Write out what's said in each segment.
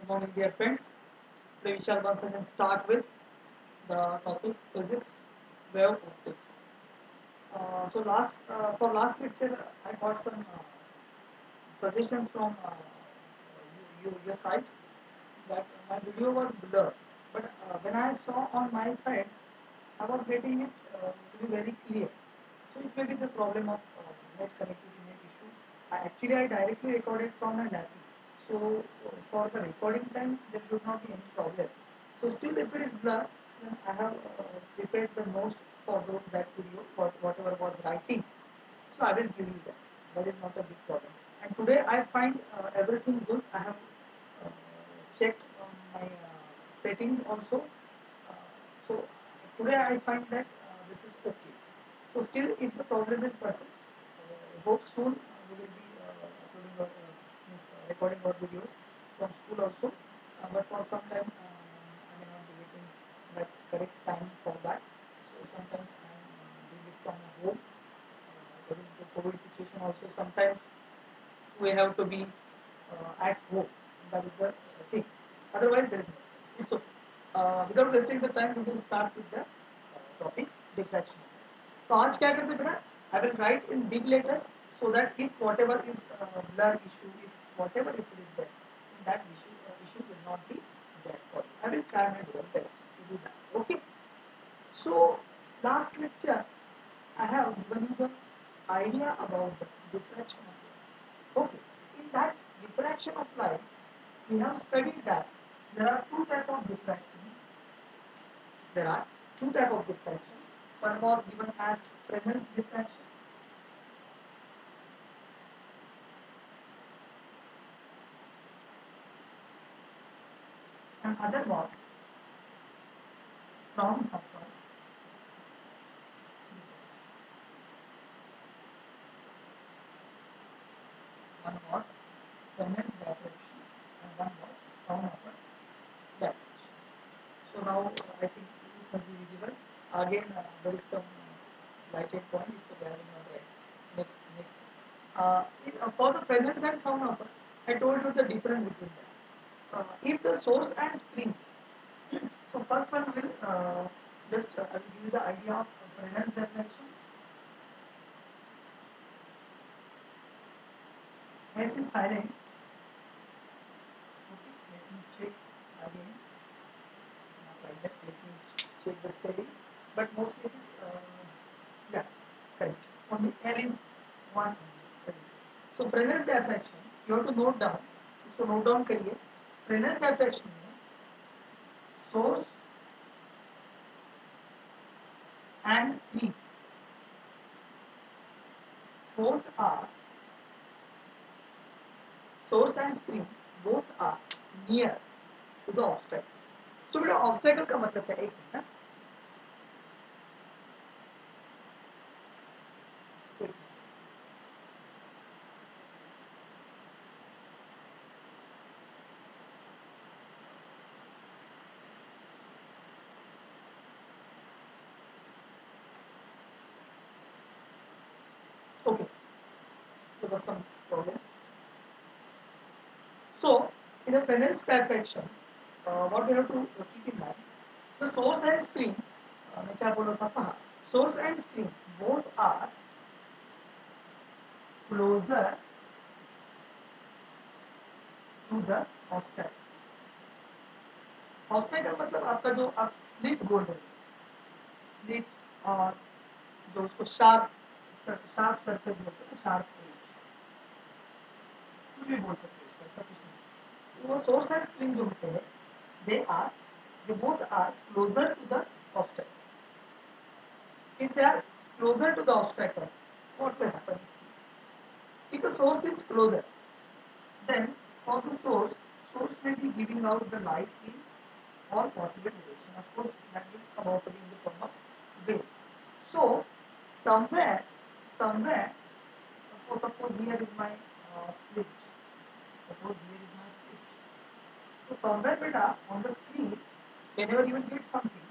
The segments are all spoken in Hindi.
Good morning, dear friends. Today we shall once again start with the topic physics, wave optics. For last lecture, I got some suggestions from your side that my video was blurred. But when I saw on my side, I was getting it to be very clear. So it may be the problem of net connectivity, net issue. I directly recorded from my laptop. So for the recording time, there should not be any problem. So still, if it is blur, then I have prepared the notes for that video, for whatever was writing. So I will give you that. That is not a big problem. And today I find everything good. I have uh, checked on my settings also. So today I find that this is okay. So still, if the problem will persist, hope soon we will be uploading recording our videos from school also. But for some time I may not be getting that correct time for that. So sometimes I am doing it from home. During the COVID situation also sometimes we have to be at home. That is the thing. Otherwise, there is no. It's okay. Without wasting the time, we will start with the topic diffraction. तो आज क्या करते बेटा? I will write in big letters so that if whatever is blur issue, if whatever it is there, that issue will not be there for you. I will try my very best to do that. Okay. So last lecture, I have given you the idea about the diffraction of light. Okay, in that diffraction of light, we have studied that there are two types of diffractions. There are two types of diffraction. One was given as Fresnel's diffraction. And other was Fraunhofer. One was Fresnel's diffraction and one was Fraunhofer diffraction. So now I think it must be visible. Again, there is some lighted point. It's bearing on the next. For the presence and Fraunhofer, I told you the difference between them. If the source and spring, so first one will I will give you the idea of Fresnel's diffraction. S is silent. Okay, let me check again. Like that, let me check the spelling. But mostly it is yeah, correct. Only L is one. So Fresnel's diffraction, you have to note down. इसको note down करिए. Fresnel's diffraction में source and spring both are source and spring both are near to the obstacle. So बेटा obstacle का मतलब क्या है? एक मिनट ना. एक minute. Okay, there was some problem. So in the Fresnel's diffraction, what we have to keep in mind, the source and spring, मैं क्या बोल रहा था पहा, source and spring both are closer to the obstacle. Obstacle मतलब आपका जो आप स्लिट बोल रहे हो, स्लिट और जो उसको शार्प सरफेस बोलते हैं, शार्प कुछ भी बोल सकते हो, उसका ऐसा कुछ नहीं. वो सोर्स एंड स्प्रिंग जो होते हैं, they are they both are closer to the obstacle. If they are closer to the obstacle, what will happen? If the source is closer, then for the source may be giving out the light in all possible direction. Of course, that will come out in the form of waves. So, somewhere, suppose here is my slit. Suppose here is my slit. So somewhere, beta, on the screen, whenever you will get something,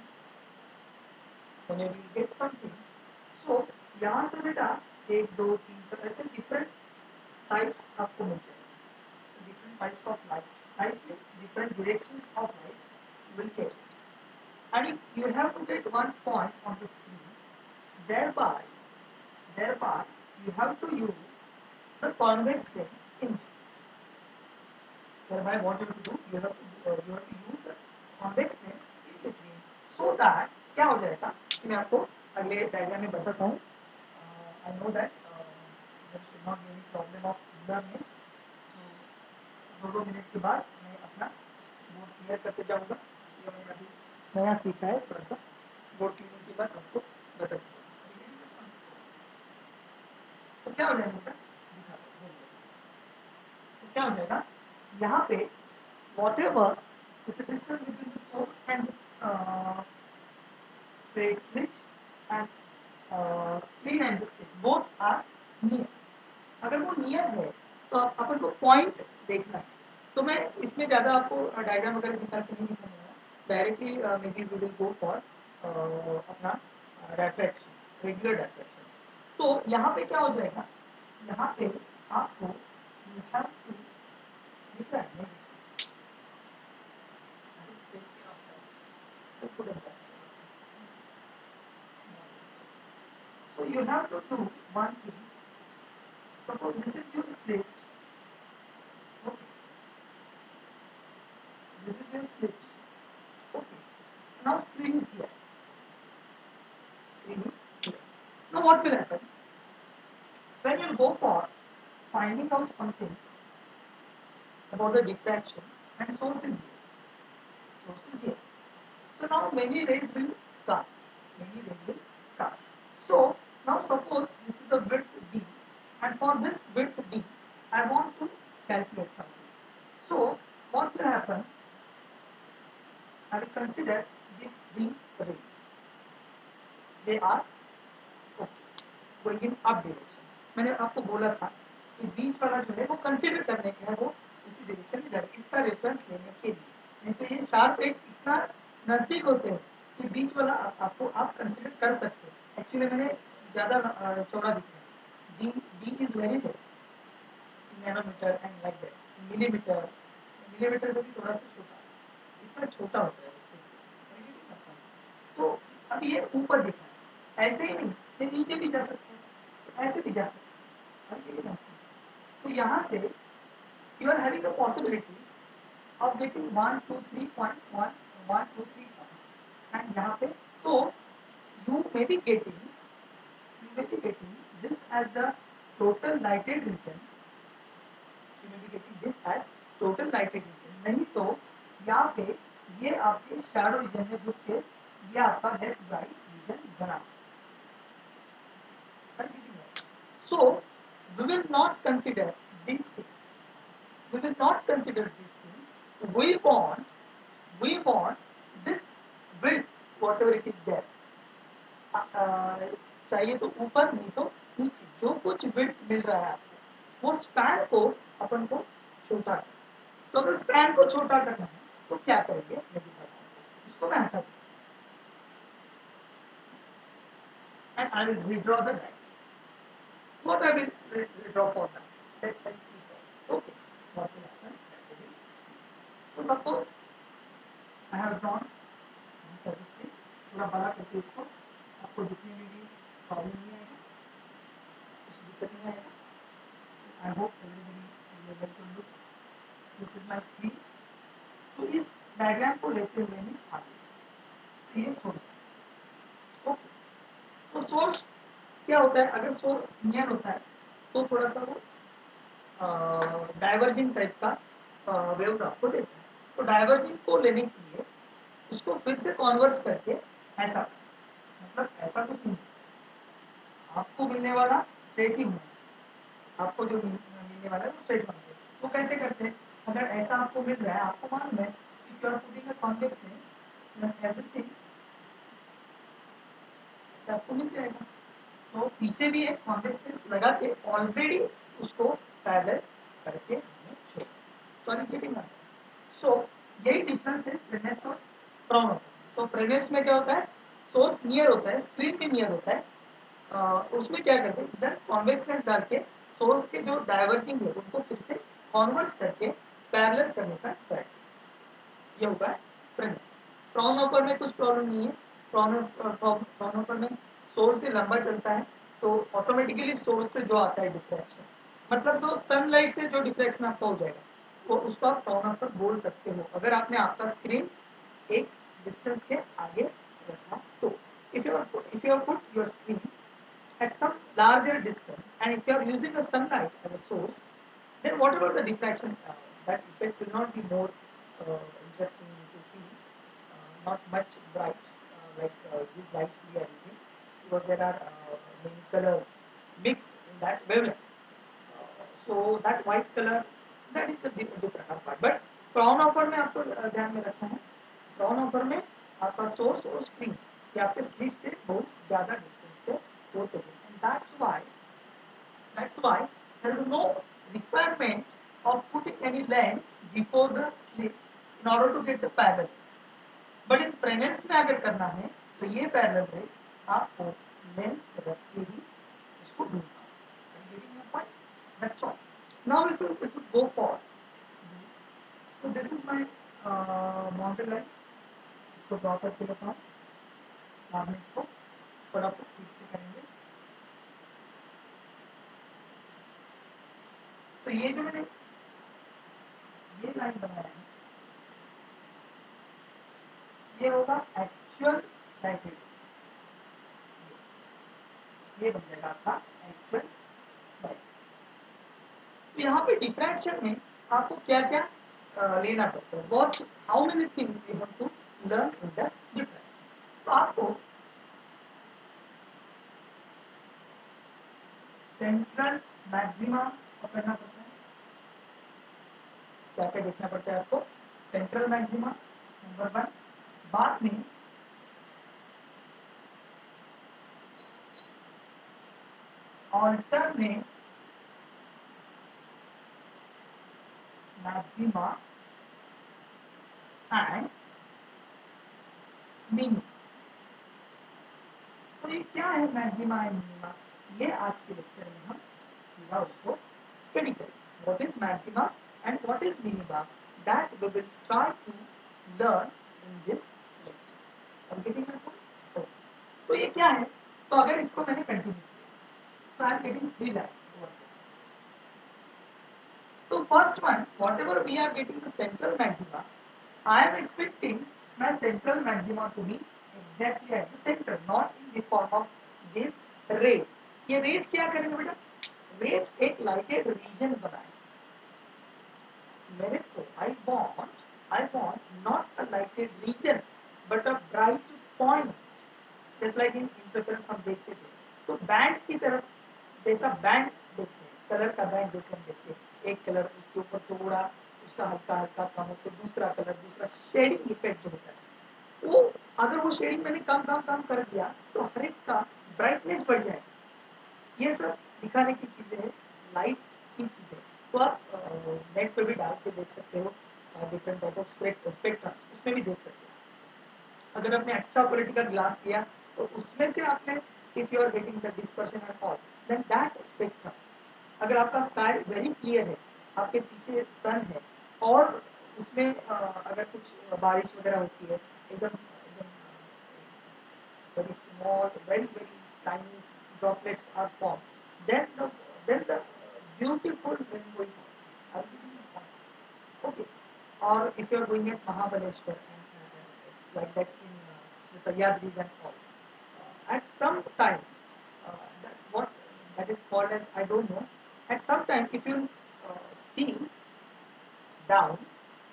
so यहाँ से बेटा एक दो तीन चार ऐसे डिफरेंट टाइप्स आपको मिल जाएंगे, different types of light. Light means different directions of light you will get it. And if you have to get one point on the screen, thereby you have to use the convex lens in. Thereby what you have to do, you have to use the convex lens in between, so that क्या हो जाएगा कि मैं आपको अगले डायग्राम में बताता हूँ. I know that there should not be any problem of blurriness. So 2 minute के बाद मैं अपना बोर्ड क्लियर करते जाऊँगा. ये मैंने अभी नया सीखा है, थोड़ा सा बोर्ड क्लियर के बाद आपको बता दूँगा. तो क्या हो जाएगा, तो क्या हो जाएगा यहाँ पे whatever is the distance between the source and this say slit and screen and the slit both are near. अगर वो नियर है तो अपन को पॉइंट देखना है. तो मैं इसमें ज़्यादा आपको डायग्राम वगैरह निकाल के नहीं दिखाऊंगा. Directly maybe we will go for अपना डायफ्रैक्शन, रेगुलर डायफ्रैक्शन. तो यहाँ पे क्या हो जाएगा, यहाँ पे आपको यू हैव टू दिख रहा है नहीं दिख रहा है. So you have to do one thing. Suppose this is your slit. Okay. This is your slit. Okay. Now screen is here. Screen is here. Now what will happen? When you go for finding out something about the diffraction and source is here. Source is here. So now many rays will come. Many rays will come. So now suppose this is the width d, and for this width d, I want to calculate something. So what will happen? I will consider these three rays. They are okay, going in up direction. मैंने आपको बोला था कि बीच वाला जो है वो कंसिडर करने का है, वो उसी डायरेक्शन में जाएगा, इसका रेफरेंस लेने के लिए. नहीं तो ये शार्प एक इतना नजदीक होते हैं कि बीच वाला आपको आप कंसिडर कर सकते हैं. एक्चुअली मैंने ज़्यादा चौड़ा दिखाया. D is very less nanometre and like that. Millimetre से भी थोड़ा सा छोटा, इतना छोटा होता है उससे. तो अब ये ऊपर दिख रहा है, ऐसे ही नहीं, ये नीचे भी जा सकते हैं, ऐसे भी जा सकते हैं. तो यहाँ से you are having a possibility of getting 1 2 3 points, 1 2 3 points, and यहाँ पे तो you may be getting this as the total lighted region. You may be getting this as total lighted region. नहीं तो यहाँ पे ये आपके shadow region में घुस के ये आपका less bright region बना सकता है. So we will not consider these things. We will not consider these things. We want this width, whatever it is there. चाहिए तो ऊपर, नहीं तो नीचे, जो कुछ width मिल रहा है आपको, वो स्पैन को अपन को छोटा करना. तो अगर स्पैन को छोटा करना है तो क्या करेंगे, मैं दिखाता हूँ. इसको मैं हटा दूँ and I will redraw the line. What I will redraw for that? Let's see that. Okay, what will happen? That we will see. So suppose I have drawn this as a slit. थोड़ा बड़ा करके इसको, आपको दिखने में भी प्रॉब्लम नहीं आएगा, कुछ दिक्कत नहीं आएगा. I hope everybody is able to look. This is my screen. तो इस डायग्राम को लेते हुए मैं आगे ये सोच. ओके, तो सोर्स क्या होता है, अगर सोर्स नियर होता है तो थोड़ा सा वो डाइवर्जिंग टाइप का वेव्स आपको देता है. तो डाइवर्जिंग को लेने के लिए उसको फिर से कॉन्वर्ट करके ऐसा, मतलब ऐसा कुछ नहीं, आपको मिलने वाला स्ट्रेट ही होना चाहिए. आपको जो मिलने वाला है वो स्ट्रेट होना चाहिए. तो कैसे करते हैं, अगर ऐसा आपको मिल रहा है, आपको मालूम है if you are putting a convex lens everything आपको मिल जाएगा. तो पीछे भी एक कॉन्वेक्स लेंस लगा के ऑलरेडी उसको पैरेलल करके हमें छोड़. तो आर गेटिंग दैट. सो यही डिफरेंस है फ्रेनेस और क्राउन होता है. तो फ्रेनेस में क्या होता है, सोर्स नियर होता है, स्क्रीन भी नियर होता है. उसमें क्या करते हैं, इधर कॉन्वेक्स लेंस डाल के सोर्स के जो डाइवर्जिंग है उनको फिर से कॉन्वर्ट करके पैरेलल करने का ट्राई कीजिए। ये होगा फ्रेनेस। फ्राउनहोफर में कुछ प्रॉब्लम नहीं है। फ्राउनहोफर में सोर्स भी लंबा चलता है, तो ऑटोमेटिकली सोर्स से जो आता है डिफ्रैक्शन, मतलब तो सनलाइट से जो डिफ्रैक्शन आपका हो जाएगा, वो उसको आप फ्राउनहोफर बोल सकते हो, अगर आपने आपका स्क्रीन एक डिस्टेंस के आगे रखा तो। if you have put your screen at some larger distance, and if you are using a sunlight as a source, then whatever the diffraction, that effect will not be more interesting to see, not much bright, these lights we are using, because there are many colors mixed in that wavelength. So that white color, that is the different part. But Fraunhofer में आपको ध्यान में रखना है, फ्राउनहोफर में आपका सोर्स और स्क्रीन ये आपके स्लिट से बहुत ज़्यादा डिस्टेंस पे होते हैं, and that's why there is no requirement of putting any lens before the slit in order to get the parallel rays. But in Fresnel's में अगर करना है तो ये parallel rays आपको लेंस रख के ही उसको ढूंढना है। Are you getting my point? That's all. Now if you go for this, so this is my mountain line, इसको ड्रॉ करके लेता हूँ, बाद में इसको फटाफट ठीक से करेंगे। तो ये जो मैंने ये लाइन बनाया है, ये होगा एक्चुअल लाइट, ये बन जाएगा आपका एक्चुअल लाइट। तो यहाँ पे डिफ्रैक्शन में आपको क्या क्या लेना पड़ता है, what how many things you have to learn in the diffraction. तो आपको सेंट्रल मैक्सिमा पकड़ना पड़ता है। क्या क्या देखना पड़ता है आपको, सेंट्रल मैक्सिमा नंबर 1, बाद में alternate maxima and minima। तो ये क्या है मैक्सिमा एंड मिनिमा, ये आज के लेक्चर में हम पूरा उसको स्टडी करेंगे। What is maxima and what is minima, that we will try to learn in this lecture. Getting my point? तो ये क्या है, तो अगर इसको मैंने कंटिन्यू किया तो I am getting 3 lines over. So first one, whatever we are getting the central maxima, I am expecting my central maxima to be exactly at the center, not in the form of these rays. ये rays क्या करेंगे बेटा, rays एक lighted region बनाए। मेरे को I want not a lighted region, but a bright point, just like in interference हम देखते थे। तो बैंड की तरफ, जैसा बैंड देखते हैं, कलर का बैंड जैसे हम देखते हैं, एक कलर उसके ऊपर थोड़ा उसका हल्का हल्का कम हो तो दूसरा कलर, दूसरा शेडिंग इफेक्ट जो होता है, वो अगर वो शेडिंग मैंने कम कर दिया तो हर एक का ब्राइटनेस बढ़ जाएगा। ये सब दिखाने की चीजें हैं, लाइट की चीजें। तो आप नेट पे भी डाल के देख सकते हो, डिफरेंट टाइप ऑफ स्पेक्ट्रम उसमें भी देख सकते हो। अगर आपने अच्छा क्वालिटी का ग्लास लिया तो उसमें से आपने, if you are getting the dispersion and all, then that spectrum, अगर आपका स्काई वेरी क्लियर है, आपके पीछे सन है, और उसमें अगर कुछ बारिश वगैरह होती है, एकदम very small, very tiny droplets are formed, then the beautiful rainbow is achieved. Are you getting my point? Okay. Or if you are going at Mahabaleshwar and like that in the Sahyadris and all, at some time, what that is called as, I don't know. At some time, if you see down,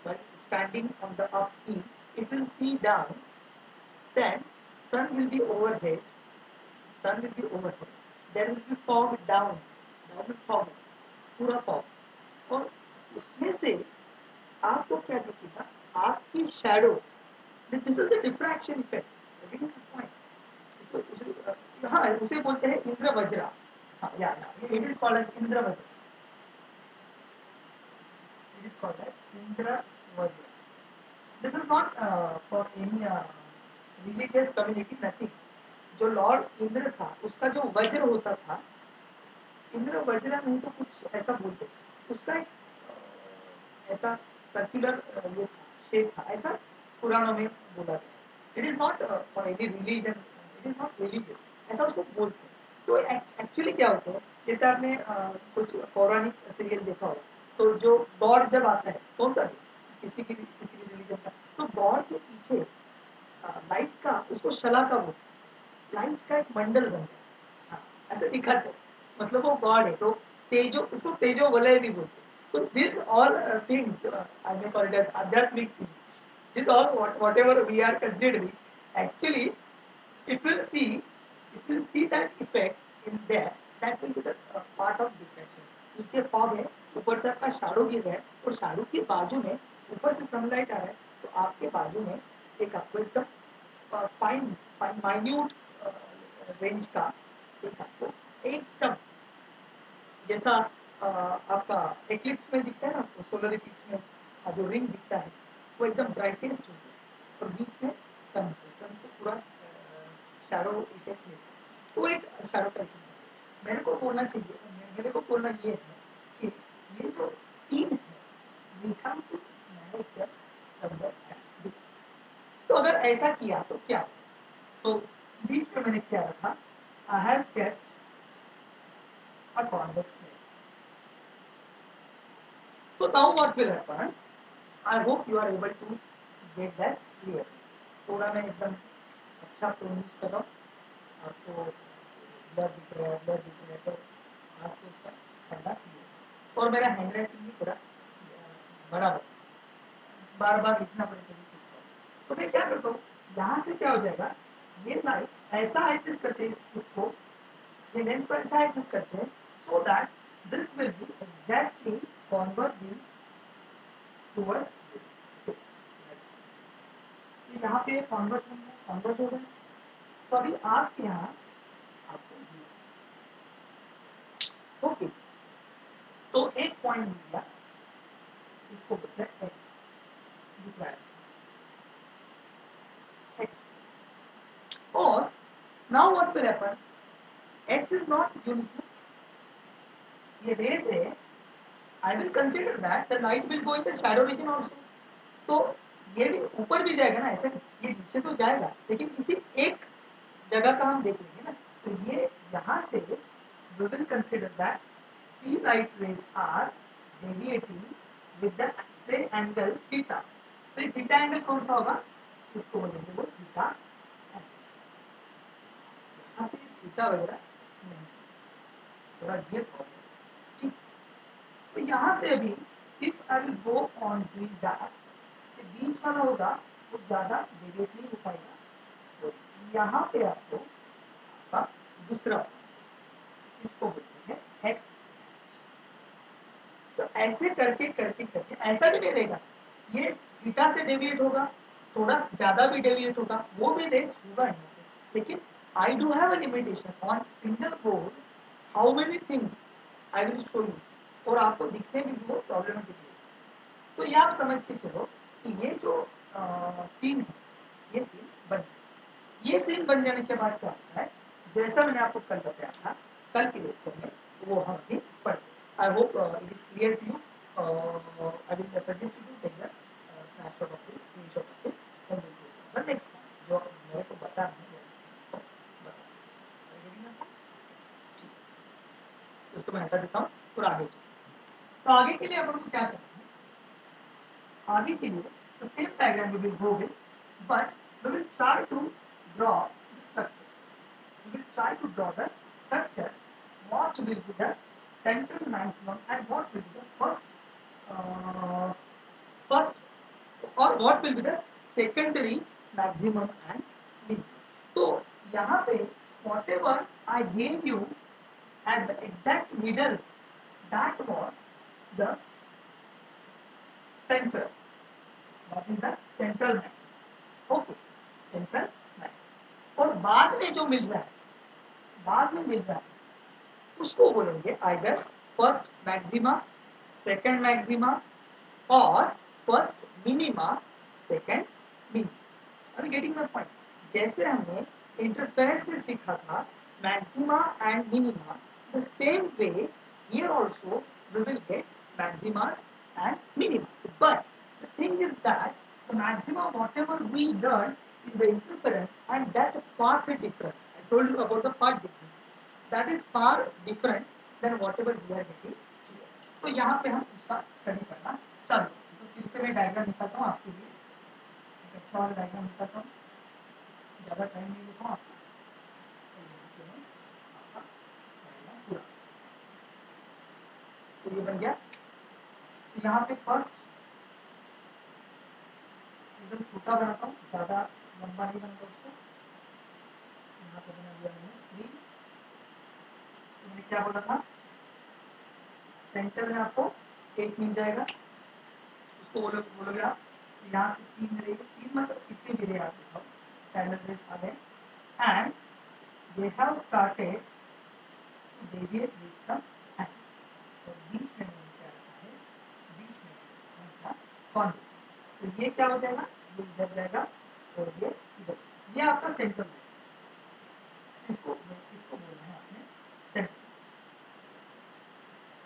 while standing on the uphill, if you see down, then sun will be overhead, there will be fog down, fog, पूरा fog, और उसमें से आपको क्या दिखेगा, आपकी shadow. This is the diffraction effect. हाँ, उसे बोलते हैं इंद्र वज्रा। हाँ, या it is called as Indra Vajra. It is called as Indra Vajra. This is not for any religious community, nothing. जो लॉर्ड इंद्र था उसका जो वज्र होता था, इंद्र वज्र नहीं तो कुछ ऐसा बोलते, उसका एक ऐसा सर्कुलर ये शेप था, ऐसा पुराणों में बोला गया। It is not for any religion, it is not religious, ऐसा उसको बोलते हैं। तो एक्चुअली क्या होता है, जैसे आपने कुछ पौराणिक सीरियल देखा होगा, तो जो गॉड जब आता है, कौन सा भी, किसी भी रिलीजन का, तो गॉड के पीछे लाइट का, उसको शला का बोलते हैं, लाइट का एक मंडल बन गया। हाँ, ऐसे दिखाते हैं, मतलब वो गॉड है, तो तेजो, इसको तेजो वलय भी बोलते हैं। तो this all things I may call it as आध्यात्मिक things, this all whatever we are considering, actually it will see, it will see that effect in there, that will be the part of diffraction. नीचे फॉग है, ऊपर से आपका शैडो गिर रहा है, और शैडो के बाजू में ऊपर से सनलाइट आ रहा है, तो आपके बाजू में एक आपको एकदम फाइन फाइन माइन्यूट रेंज का एक आपको एकदम, जैसा आपका एक्लिप्स में दिखता है ना, तो सोलर एक्लिप्स में जो रिंग दिखता है, वो एकदम ब्राइटेस्ट होता है, और बीच में सन को पूरा शैडो इफेक्ट मिलता है, तो एक शैडो का इफेक्ट है। मेरे को बोलना चाहिए, मेरे को बोलना ये है कि ये जो तीन है, we have to manage that somewhere at this. तो अगर ऐसा किया तो क्या होगा? तो बीच में मैंने क्या रखा, I have kept a convex lens. So now what will happen? I hope you are able to get that clear. थोड़ा मैं एकदम अच्छा टोन यूज कर रहा हूँ, आपको ब्लर दिख रहा है, ब्लर दिख रहा है, तो आज तो उसका पढ़ना क्लियर, और मेरा हैंड राइटिंग भी थोड़ा बराबर, बार बार लिखना पड़े तो भी लिखता हूँ। तो मैं क्या करता हूँ, यहाँ से क्या हो जाएगा, ये लाइट ऐसा एडजस्ट करते हैं इसको, ये लेंस को ऐसा एडजस्ट करते हैं, so that this will be exactly converging towards this. तो यहाँ पे कॉन्वर्ट हो रहे हैं, तो अभी आपके यहाँ आपको ओके, तो एक पॉइंट मिल गया, इसको बोलते हैं एक्स, दिख रहा है एक्स। और now what will happen, x is not unique, ये रेज है, I will consider that the light will go in the shadow reason also. तो ये भी ऊपर भी जाएगा ना, ऐसे ये नीचे तो जाएगा, लेकिन किसी एक जगह का हम देख लेंगे ना, तो ये यहाँ से we will consider that P light rays are deviating with the say angle theta। तो ये थीटा एंगल कौन सा होगा, इसको बोलेंगे वो थीटा एंगल। यहाँ से थीटा वगैरह नहीं, थोड़ा ये प्रॉब्लम, ठीक। तो यहाँ से अभी if I will go on doing that, बीच वाला होगा वो ज्यादा डेविएट नहीं हो पाएगा, तो यहाँ पे आपको आपका दूसरा, इसको बोलते हैं एक्स। तो ऐसे करके करके करके ऐसा भी नहीं रहेगा, ये थीटा से डेविएट होगा, थोड़ा ज्यादा भी डेविएट होगा, वो भी रेस होगा यहाँ पे, लेकिन I do have a limitation on single board, how many things I will show you, और आपको दिखने में भी वो प्रॉब्लमेटिक है। तो ये आप समझ के चलो कि ये जो सीन है, ये सीन बन, ये सीन बन जाने के बाद क्या होता है, जैसा मैंने आपको कल बताया था, कल के लेक्चर में वो हम भी पढ़, I hope it is clear to you. I will suggest you to take the snapshot of this, screenshot of this, then we go to the next point जो मेरे को बता नहीं है, बता ठीक, उसको मैं हटा देता हूँ और आगे चलते। तो आगे के लिए अपन को क्या करना है, आगे के लिए the same diagram we will go with, but we will try to draw the structures. We will try to draw the structures. What will be the central maximum and what will be the first or what will be the secondary maximum and minimum. तो यहाँ पे whatever I gave you at the exact middle, that was the center. That is the central maximum. Okay, central maximum. और बाद में जो मिल रहा है, बाद में मिल रहा है, उसको बोलेंगे either first maxima, second maxima, और first minima, second minima. Are you getting my point? जैसे हमने इंटरफेरेंस में सीखा था maxima and minima, the same way here also we will get maximas and minimas, but The thing is that the maximum whatever we learn in the interference and that path difference, I told you about the path difference, that is far different than whatever we are getting here. तो यहाँ पे हम उसका स्टडी करना चालू करते हैं। तो फिर से मैं डायग्राम निकालता हूँ आपके लिए, एक अच्छा वाला डायग्राम निकालता हूँ, ज़्यादा टाइम नहीं लेता हूँ आपका। तो ये बन गया। तो यहाँ पे फर्स्ट एकदम छोटा बनाता हूँ, ज़्यादा लंबा नहीं बनाता उसको। यहाँ पे बना दिया मैंने स्क्रीन। तो मैंने क्या बोला था, सेंटर में आपको एक मिल जाएगा, उसको बोलोगे आप। यहाँ से तीन रहेगी, तीन मतलब कितने भी रहे आप दिखाओ, पैरेलल रेस आ गए। And they have started deviate with some angle, और बीच में मैंने क्या रखा है, बीच में उनका कॉन्वर्सेंस। तो ये क्या हो जाएगा, ये इधर जाएगा और ये इधर, ये आपका सेंटर है। इसको बोलना है आपने सेंटर।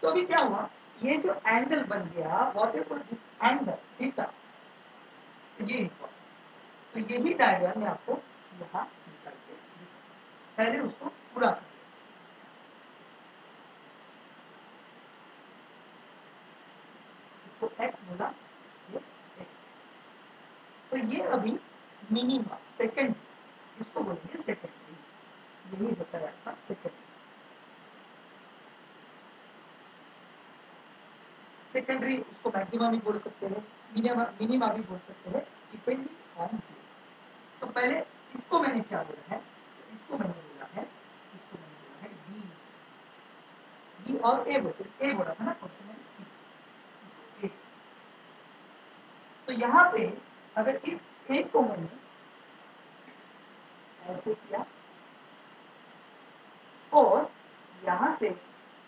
तो अभी क्या हुआ, ये जो एंगल बन गया, what ever this angle theta, ये इम्पोर्टेंट। तो यही डायग्राम मैं आपको यहाँ निकाल के दिखाऊंगा। पहले उसको पूरा कर, इसको x बोला, ये x। तो ये अभी मिनिमा सेकेंड, इसको बोलेंगे सेकेंडरी, यही होता है आपका सेकेंडरी। सेकेंडरी उसको मैक्सिमम भी बोल सकते हैं, मिनिमा भी बोल सकते हैं, डिपेंडिंग ऑन दिस। तो पहले इसको मैंने क्या बोला है, इसको मैंने बोला है डी, डी और ए बोला था ना क्वेश्चन में, इसको ए। तो यहाँ पे अगर इस ए को मैंने ऐसे किया और यहाँ से,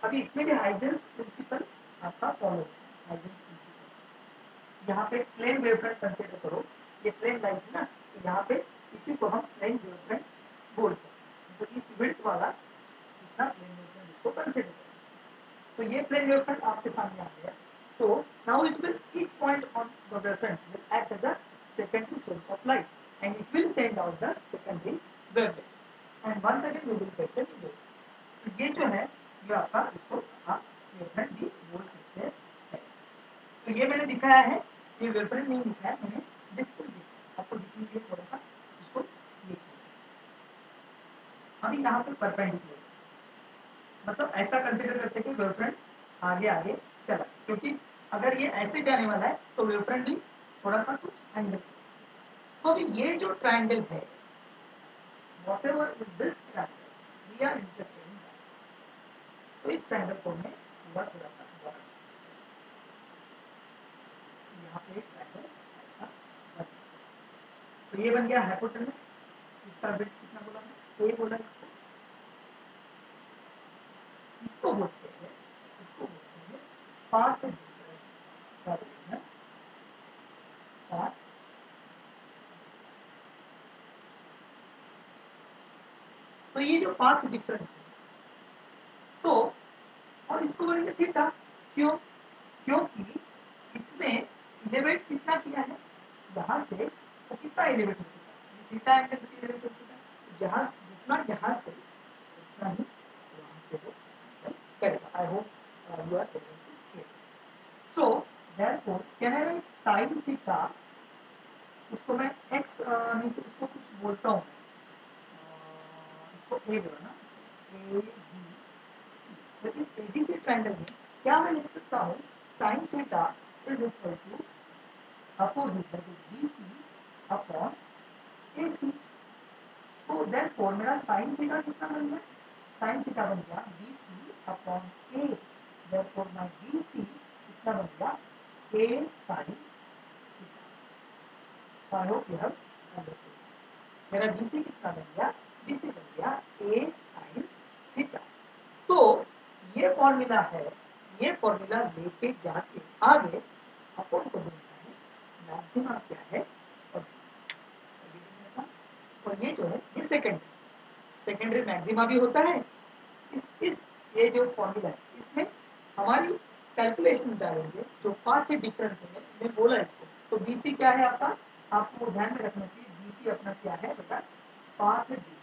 अभी इसमें भी हाइजेंस प्रिंसिपल आपका फॉलो, हाइजेंस प्रिंसिपल। यहाँ पे प्लेन वेवफ्रंट कंसीडर करो, ये प्लेन लाइन है ना, तो यहाँ पे इसी को हम प्लेन वेवफ्रंट बोल सकते हैं। तो इस विड्थ वाला इतना प्लेन वेवफ्रंट इसको कंसीडर कर सकते। तो ये प्लेन वेवफ्रंट आपके सामने आ गया। तो now it will, each point on the wavelength will act as a secondary source of light and it will send out the secondary wavelengths and once again we will get the video. तो ये जो है, ये आपका, इसको आप वेवफ्रंट भी बोल सकते हैं। तो ये मैंने दिखाया है, ये वेवफ्रंट नहीं दिखाया मैंने, डिस्टेंस दिखाया आपको दिखने के लिए थोड़ा सा, इसको ये किया। अभी यहाँ पे परपेंडिकुलर, मतलब ऐसा कंसीडर करते हैं कि वेवफ्रंट आगे आगे चला, क्योंकि अगर ये ऐसे जाने वाला है तो वेवफ्रंट भी थोड़ा सा कुछ एंगल। तो अभी ये जो ट्रायंगल है, whatever is this triangle, we are interested in that. तो इस ट्रायंगल को मैं थोड़ा सा बना, यहाँ पे एक ट्रायंगल ऐसा बन, तो ये बन गया हाइपोटेनस। इसका विड्थ कितना बोला मैं, ए बोला, इसको बोलते हैं पाथ डिफरेंस। क्या बोलते हैं, पाथ। तो ये जो पाथ डिफरेंस है, तो और इसको बोलेंगे थीटा। क्यों, क्योंकि इसने इलेवेट कितना किया है, यहाँ से वो कितना एलिवेट हो चुका है, थीटा एंगल से एलिवेट हो चुका है। जहाँ जितना यहाँ से उतना ही वहाँ से वो करेगा। I hope you are able to hear. So therefore can I write sin theta, इसको मैं x नहीं तो इसको कुछ बोलता हूँ, इसको ए बोला ना, ए बी सी। तो इस ए बी सी ट्रायंगल में क्या मैं लिख सकता हूँ, sin theta is equal to opposite that is B C upon A C. तो देयरफॉर मेरा sin थीटा कितना बन गया, sin थीटा बन गया B C upon A. Therefore my B C कितना बन गया, A sin theta. I hope you have understood. मेरा बी सी कितना बन गया, बी सी बन गया ए sin थीटा। तो ये फॉर्मूला है, ये फॉर्मूला लेके जाके आगे अपन को बोलना है मैक्सिमा क्या है, और ये जो है ये सेकेंडरी मैक्सिमा भी होता है। इस ये जो फॉर्मूला है, इसमें हमारी कैलकुलेशन डालेंगे जो पाथ डिफरेंस है, मैं बोला इसको तो BC क्या है आपका, आपको ध्यान में रखना चाहिए BC अपना क्या है बेटा, पाथ डिफरेंस।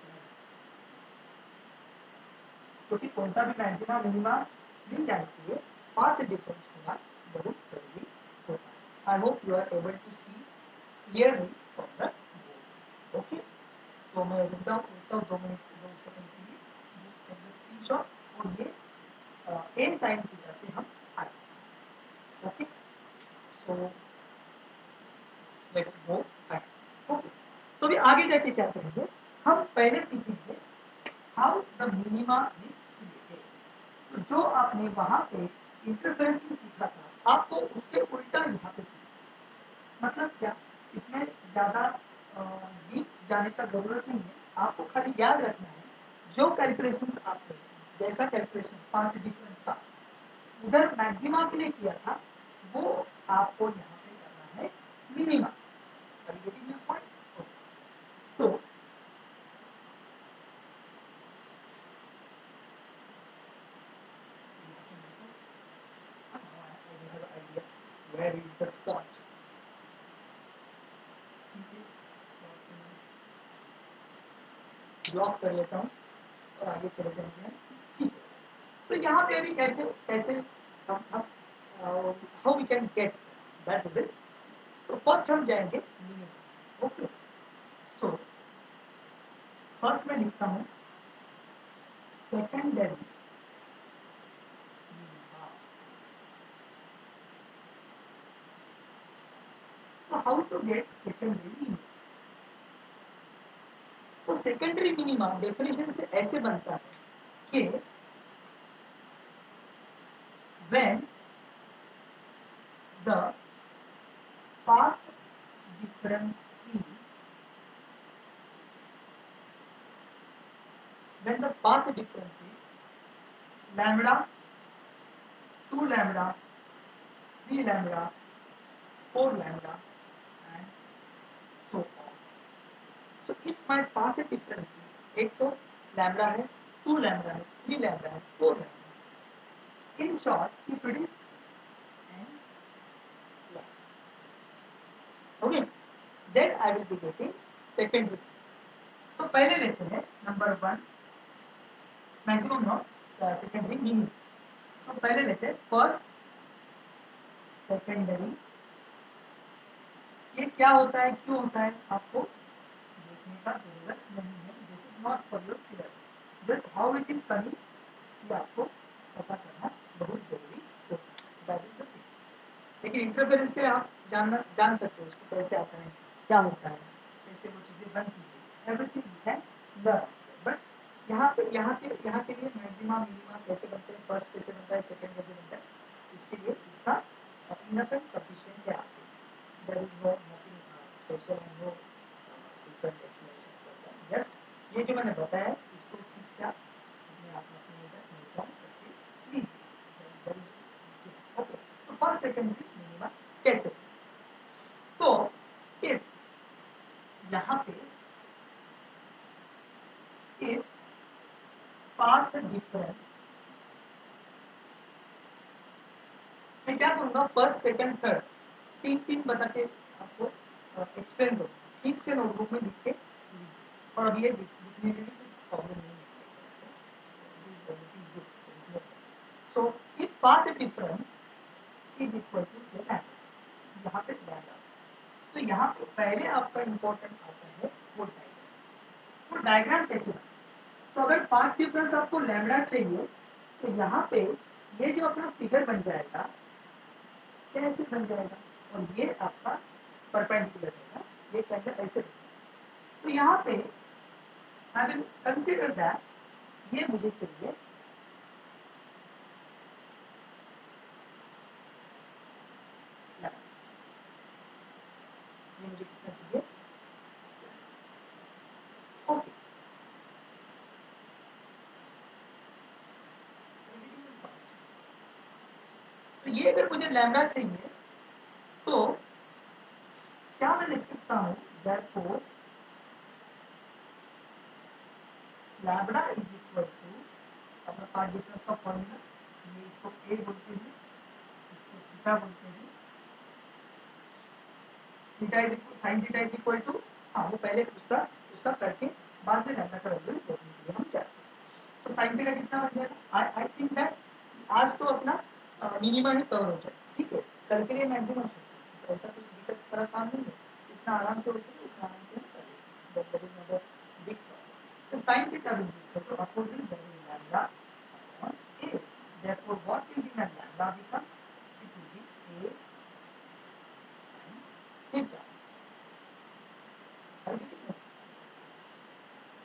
क्योंकि कौन सा भी मैक्सिमा मिनिमा मिल जाने के लिए पाथ डिफरेंस होना बहुत जरूरी होता है। I hope you are able to see clearly from the board. Okay, तो मैं रुकता हूँ 2 सेकंड के लिए, स्क्रीनशॉट, और ये A sin थीटा से हम आए। Okay, so let's go back. Okay, तो अभी आगे जाके क्या करेंगे, हम पहले सीखेंगे how the minima is created. जो आपने वहां पे इंटरफेरेंस में सीखा था, आपको उसके उल्टा यहाँ पे सीखना। मतलब क्या, इसमें ज्यादा डीप जाने का जरूरत नहीं है, आपको खाली याद रखना है जो कैलकुलेशंस आपने, जैसा कैलकुलेशन पाथ डिफरेंस का उधर मैक्सिमा के लिए किया था, वो आपको यहाँ पे करना है मिनिमा। अभी गेटिंग माय पॉइंट? तो where is the spot? Block कर लेता हूँ और आगे चले जाएंगे। ठीक है, तो यहाँ पे अभी कैसे कैसे हम how we can get that will. तो फर्स्ट हम जाएंगे मिनिमम। ओके, सो फर्स्ट मैं लिखता हूँ secondary. So how to get secondary minimum? तो सेकेंडरी मिनिमा डेफिनेशन से ऐसे बनता है कि when the path difference is lambda, 2 lambda, 3 lambda, 4 lambda and so on. So if my path difference is, एक तो lambda है, 2 lambda है, 3 lambda है, 4 lambda है. In short, if it is n lambda, okay, then I will be getting second difference. तो पहले लेते हैं number 1 maximum not secondary minimum. तो पहले लेते हैं फर्स्ट सेकेंडरी। ये क्या होता है, क्यों होता है, आपको देखने का जरूरत नहीं है। This is not for your syllabus, just how it is coming ये आपको पता करना बहुत जरूरी होता है। That is the thing. लेकिन इंटरफेरेंस पे आप जान सकते हो उसको कैसे आता है, क्या होता है, कैसे वो चीजें बनती है, everything you can learn. But यहाँ के लिए मैक्सिमा मिनिमा कैसे बनते हैं, फर्स्ट कैसे बनता है, सेकंड कैसे बनता है, इसके लिए इतना इनफ एंड सफिशिएंट है आपके। There is no nothing special and no different explanation for that. Just ये जो मैंने बताया इसको ठीक से आप अपने आप में अपने इधर नोट डाउन करके लीजिए। ओके, तो फर्स्ट सेकेंडरी मिनिमा कैसे, तो इफ यहाँ पे इफ पाथ डिफरेंस, मैं क्या करूंगा, फर्स्ट सेकंड थर्ड तीन तीन बता के आपको एक्सप्लेन करूंगा, ठीक से नोटबुक में लिख के लीजिए। और अब ये लिखने में भी कुछ प्रॉब्लम नहीं है। So if path difference is equal to से लैम्डा, यहाँ पे लैम्डा, तो यहाँ पे पहले आपका इंपॉर्टेंट आता है वो डायग्राम। वो डायग्राम कैसे बना, तो अगर पाथ डिफरेंस आपको लैम्डा चाहिए तो यहाँ पे ये जो अपना फिगर बन जाएगा कैसे बन जाएगा, और ये आपका परपेंडिकुलर रहेगा, ये ट्रायंगल ऐसे बनेगा। तो यहाँ पे आई विल कंसीडर दैट ये मुझे चाहिए ये मुझे कितना चाहिए, ओके। तो ये अगर मुझे लैम्डा चाहिए तो क्या मैं लिख सकता हूँ, therefore lambda is equal to अपना पार्ट डिफरेंस का फॉर्मूला, ये इसको ए बोलते हैं, इसको थीटा बोलते हैं, theta is sine theta is equal to, हाँ वो पहले उसका उसका करके बाद में लैम्डा का वैल्यू देखने के लिए हम क्या, तो साइन थीटा कितना बन जाएगा, आई थिंक दैट आज तो अपना मिनिमा ही कवर हो जाए, ठीक है, कल के लिए मैक्सिमम ऐसा कुछ दिक्कत का काम नहीं है, इतना आराम से हो सके इतना आराम से कर that that is not a big problem. तो sine theta will be equal to opposite that is lambda upon a, therefore what will be my lambda become, it will be a sin theta।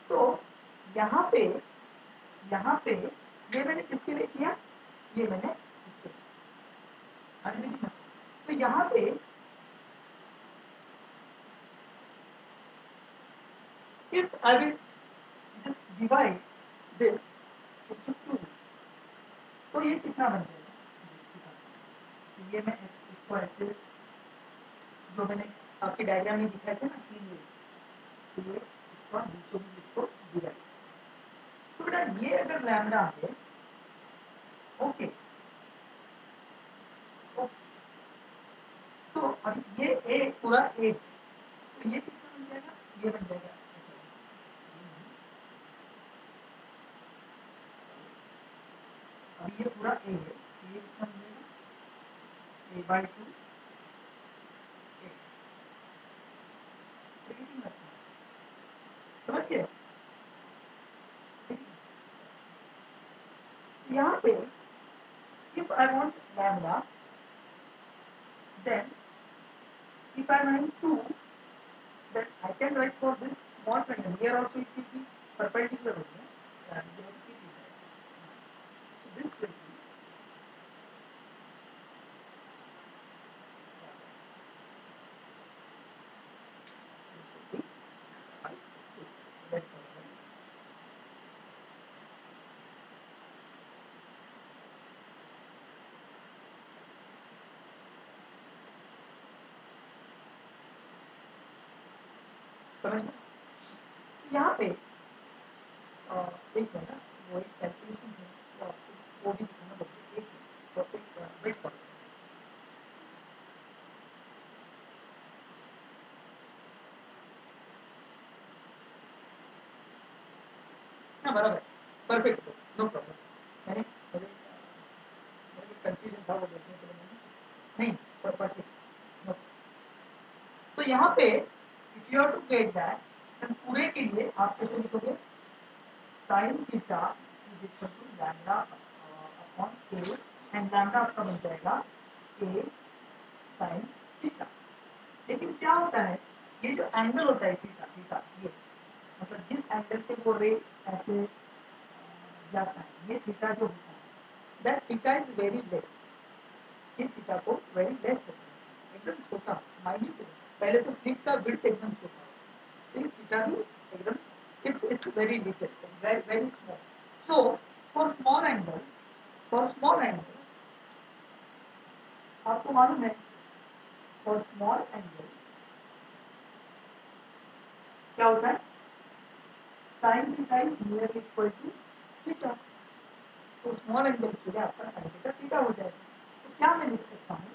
तो यहाँ पे ये मैंने किसके लिए किया, ये मैंने इसके लिए, तो यहाँ पे if I will just divide this into 2, तो ये कितना बन जाएगा, तो ये मैं इसको ऐसे जो मैंने आपके डायग्राम में दिखाए थे ना 3 लेयर्स, तो ये इसको बीचों बीच इसको डिवाइड, तो बेटा ये अगर लैम्डा है, ओके ओके, तो अब ये ए पूरा ए, तो ये कितना बन जाएगा, ये बन जाएगा, अब ये पूरा ए है, ये कितना बन जाएगा, ए बाई 2 समझिए, यहाँ पे if I want lambda, then if I want 2, then I can write for this small triangle, here also it will be perpendicular only, and you have to keep it there. So this will be by 2, that's all. समझ में? यहाँ पे एक है ना, वो एक कैलकुलेशन है, वो आपको वो भी दिखाना पड़ेगा, एक तो एक वेट करो, हाँ बराबर, परफेक्ट, नो प्रॉब्लम, मैंने कंफ्यूजन था वो देखने के लिए मैंने नहीं परफेक्ट, नो। तो यहाँ पे if you have to get that, then पूरे के लिए आप कैसे लिखोगे, sine theta is equal to lambda upon A, and lambda आपका बन जाएगा ए साइन थीटा। लेकिन क्या होता है, ये जो एंगल होता है थीटा थीटा, ये मतलब जिस एंगल से वो रे ऐसे जाता है, ये थीटा जो होता है, that theta is very less, ये थीटा को वेरी लेस होता है, एकदम छोटा माइन्यूट, पहले तो स्लिट का विड्थ एकदम छोटा है, तो ये थीटा भी एकदम it's very little, very small. So for small angles, for small angles, आपको मालूम है for small angles क्या होता है, sin theta is nearly equal to theta, तो स्मॉल एंगल के लिए आपका sin theta थीटा हो जाएगा, तो क्या मैं लिख सकता हूँ,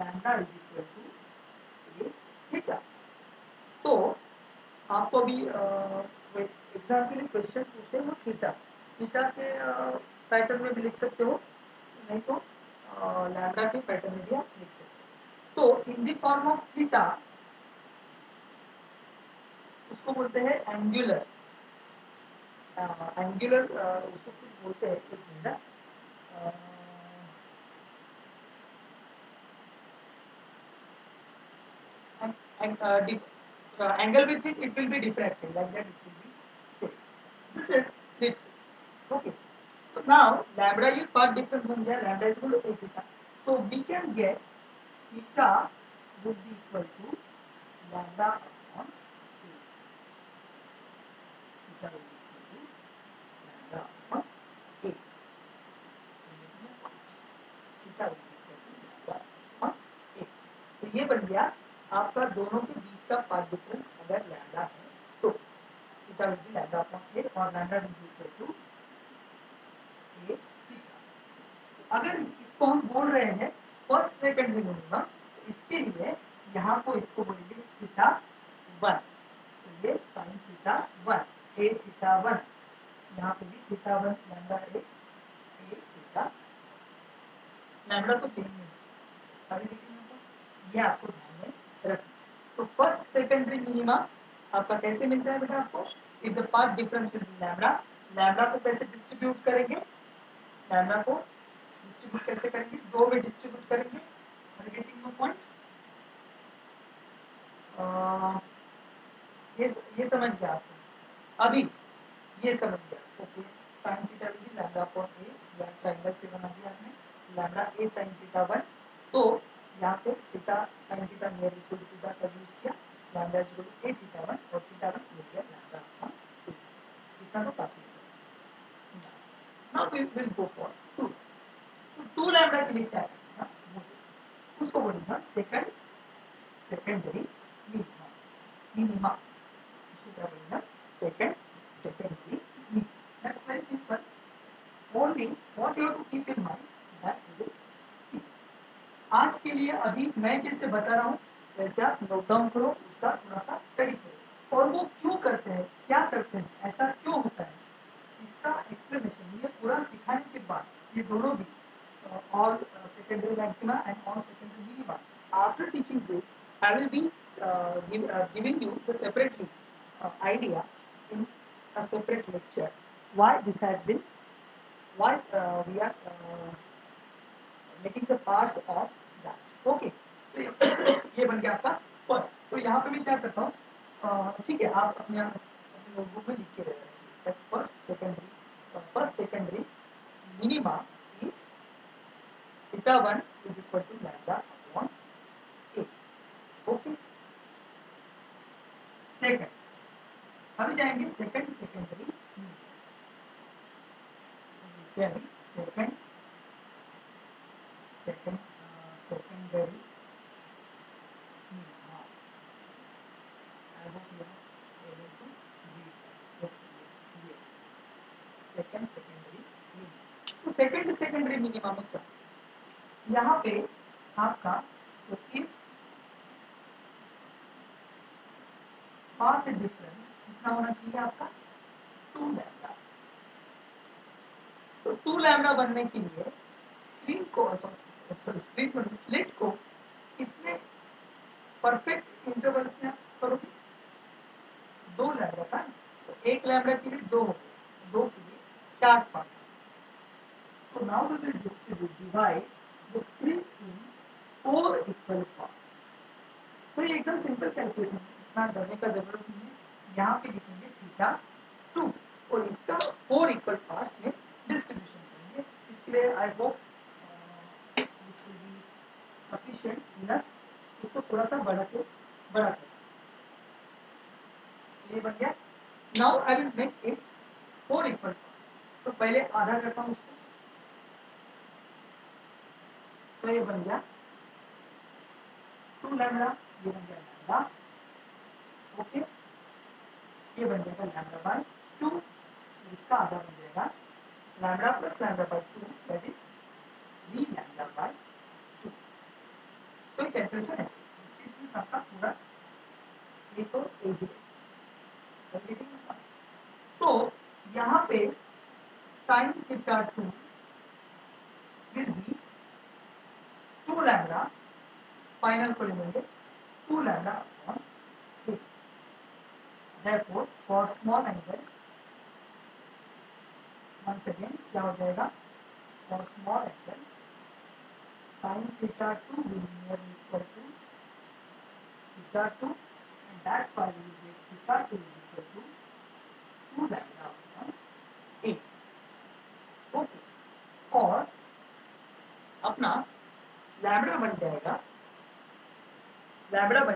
lambda is equal to A theta. तो आपको अभी एग्जाम के लिए क्वेश्चन पूछते हैं वो थीटा थीटा के पैटर्न में भी लिख सकते हो, नहीं तो लैम्डा के पैटर्न में भी आप लिख सकते हो। तो in the form of theta उसको बोलते हैं एंगुलर, एंगुलर उसको कुछ बोलते हैं, एक minute, angle with which it will be diffracted, like that it will be same. This is slit, okay. So now lambda ये path difference बन गया, lambda is equal to a theta, so we can get theta would be equal to lambda upon a, theta will be equal to lambda upon a, theta will be equal to lambda upon a, तो ये बन गया आपका दोनों के बीच का पाथ डिफरेंस अगर लैम्डा है तो theta will be lambda upon A, और lambda will be equal to A theta. अगर इसको हम बोल रहे हैं फर्स्ट सेकंड मिनिमम, तो इसके लिए यहाँ को तो इसको बोलेंगे थीटा 1। तो ये साइन थीटा 1, ए थीटा 1, यहाँ पे भी थीटा 1 लैम्डा ए थीटा, लैम्डा तो चेंज नहीं है, अभी देखिए ये आपको ध्यान में रखना। तो फर्स्ट सेकेंडरी मिनिमा आपका कैसे मिलता है बेटा आपको, if the path difference will be lambda, lambda को कैसे डिस्ट्रीब्यूट करेंगे, लैम्डा को डिस्ट्रीब्यूट कैसे करेंगे, दो में डिस्ट्रीब्यूट करेंगे, गेटिंग पॉइंट। ये समझ गया आपको, अभी ये समझ गया, ओके। साइन थीटा भी लैम्डा अपॉन ए, या ट्रायंगल से बना दिया हमने लैम्डा ए साइन थीटा 1, तो यहाँ पे theta sine theta near equal to theta का यूज किया, lambda equal to A theta 1 और थीटा 1 मिल गया लैम्डा अपॉन 2, इतना तो काफी है। Now we will go for 2, तो 2 लैम्डा के लिए क्या करना, उसको बोलेगा सेकेंडरी मिनिमा, मिनिमा इसको क्या बोलेगा, secondary minima. That's very simple, only what you have to keep in mind that you will see। आज के लिए अभी मैं जैसे बता रहा हूँ वैसे आप नोट डाउन करो, उसका थोड़ा सा स्टडी करो, और वो क्यों करते हैं, क्या करते हैं, ऐसा क्यों होता है, इसका एक्सप्लेनेशन ये पूरा सिखाने के बाद, ये दोनों भी all secondary maxima and all secondary minima, after teaching this I will be giving you the separately idea in a separate lecture why this has been, why we are making the parts of that, okay। तो ये बन गया आपका फर्स्ट। तो यहाँ पे मैं क्या करता हूँ, ठीक है, आप अपने नोटबुक में लिख के रहे हैं, first secondary minima is theta 1 is equal to lambda upon A, okay. Second, अभी जाएंगे secondary secondary secondary minima। I hope you are able to read that. Okay, yes, clear। secondary minima। तो सेकेंडरी मिनिमा में क्या, यहाँ पे आपका सो इफ पाथ डिफरेंस कितना होना चाहिए आपका, 2 लैम्डा। तो 2 लैम्डा बनने के लिए स्क्रीन को स्क्रीन को स्लिट को कितने परफेक्ट इंटरवल्स में आप करोगे, 2 लैम्डा का, तो 1 लैम्डा के लिए 2 हो गए, 2 के लिए 4 part. So now we will divide the screen in 4 equal parts। तो ये एकदम सिंपल कैलकुलेशन है, इतना करने का जरूरत नहीं है। यहाँ पे लिखेंगे थीटा 2 और इसका 4 इक्वल पार्ट्स में डिस्ट्रीब्यूशन करेंगे। इसके लिए I hope this will be sufficient enough. इसको थोड़ा सा बढ़ा के ये बन गया। Now I will make it's 4 equal parts. तो पहले आधा करता हूँ उसको, तो ये बन गया 2 लैम्डा, ये बन गया लैम्डा, ओके। ये बन जाएगा लैम्डा बाय 2, इसका आधा बन जाएगा lambda plus lambda by 2, that is 3 lambda by 2। तो ये कैलकुलेशन ऐसे, इसके आपका पूरा ये तो एक ही है। तो यहाँ पे sine theta 2 will be 2 lambda, final को लेंगे 2 lambda upon 8। therefore for small angles once again क्या हो जाएगा, for small angles sin theta 2 will be nearly equal to theta 2, and that's why we will get theta 2 is equal to 2 lambda upon 8, okay। और अपना लैम्बडा बन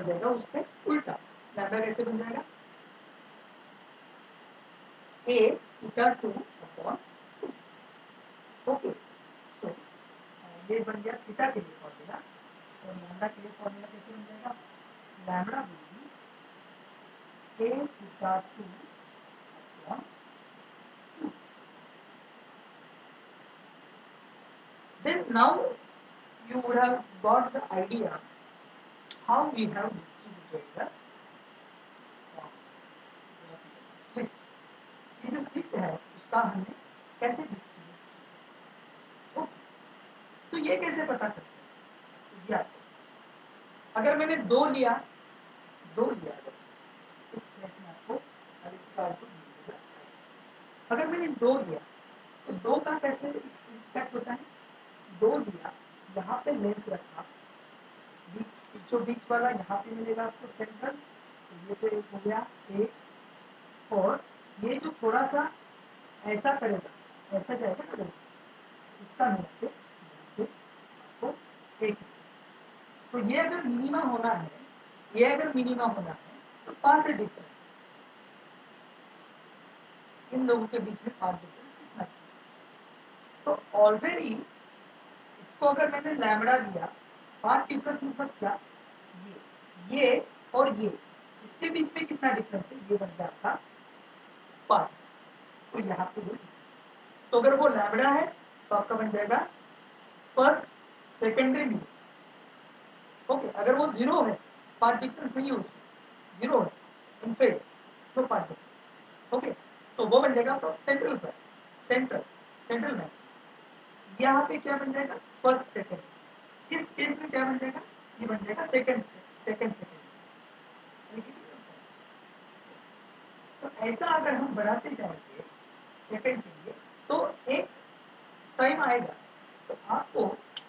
जाएगा उससे उल्टा। लैम्बडा कैसे बन जाएगा, a theta 2 upon 2, okay. So ये बन गया थीटा के लिए फॉर्मूला, और लैम्बडा के लिए फॉर्मूला कैसे बन जाएगा, lambda will be a theta 2 upon 2। Then now you would have got the idea how we have distributed the slit. ये जो स्लिट है उसका हमने कैसे डिस्ट्रीब्यूट किया. ओके, तो ये कैसे पता करते हैं. तो ये आपको अगर मैंने दो लिया अगर इस केस में आपको अगर मैंने दो लिया तो दो का कैसे इफेक्ट होता है. दो लिया, यहाँ पे लेंस रखा, जो बीच वाला यहाँ पे मिलेगा आपको सेंट्रल, तो ये तो एक हो गया एक, और ये जो थोड़ा सा ऐसा करेगा, ऐसा जाएगा ना, इसका मिला के आपको एक. तो ये अगर मिनिमा होना है, तो पाथ डिफरेंस इन लोगों के बीच में पाथ डिफरेंस कितना चाहिए. तो ऑलरेडी इसको अगर मैंने लैम्बडा दिया, पाथ डिफरेंस मतलब क्या, ये और ये इसके बीच में कितना डिफरेंस है, ये बन गया आपका पाथ. तो यहाँ पे तो अगर वो लैम्बडा है तो आपका बन जाएगा फर्स्ट सेकेंडरी मीन. ओके, अगर वो जीरो है, पाथ डिफरेंस नहीं है उसमें, जीरो है इन फेज, तो पाथ डिफरेंस. ओके, तो वो बन जाएगा आपका सेंट्रल पर, सेंट्रल मैक्स. यहाँ पे क्या बन जाएगा, फर्स्ट सेकेंड. इस केस में क्या बन जाएगा, ये बन जाएगा सेकेंड. तो ऐसा अगर हम बढ़ाते जाएंगे सेकेंड के लिए, तो एक टाइम आएगा तो आपको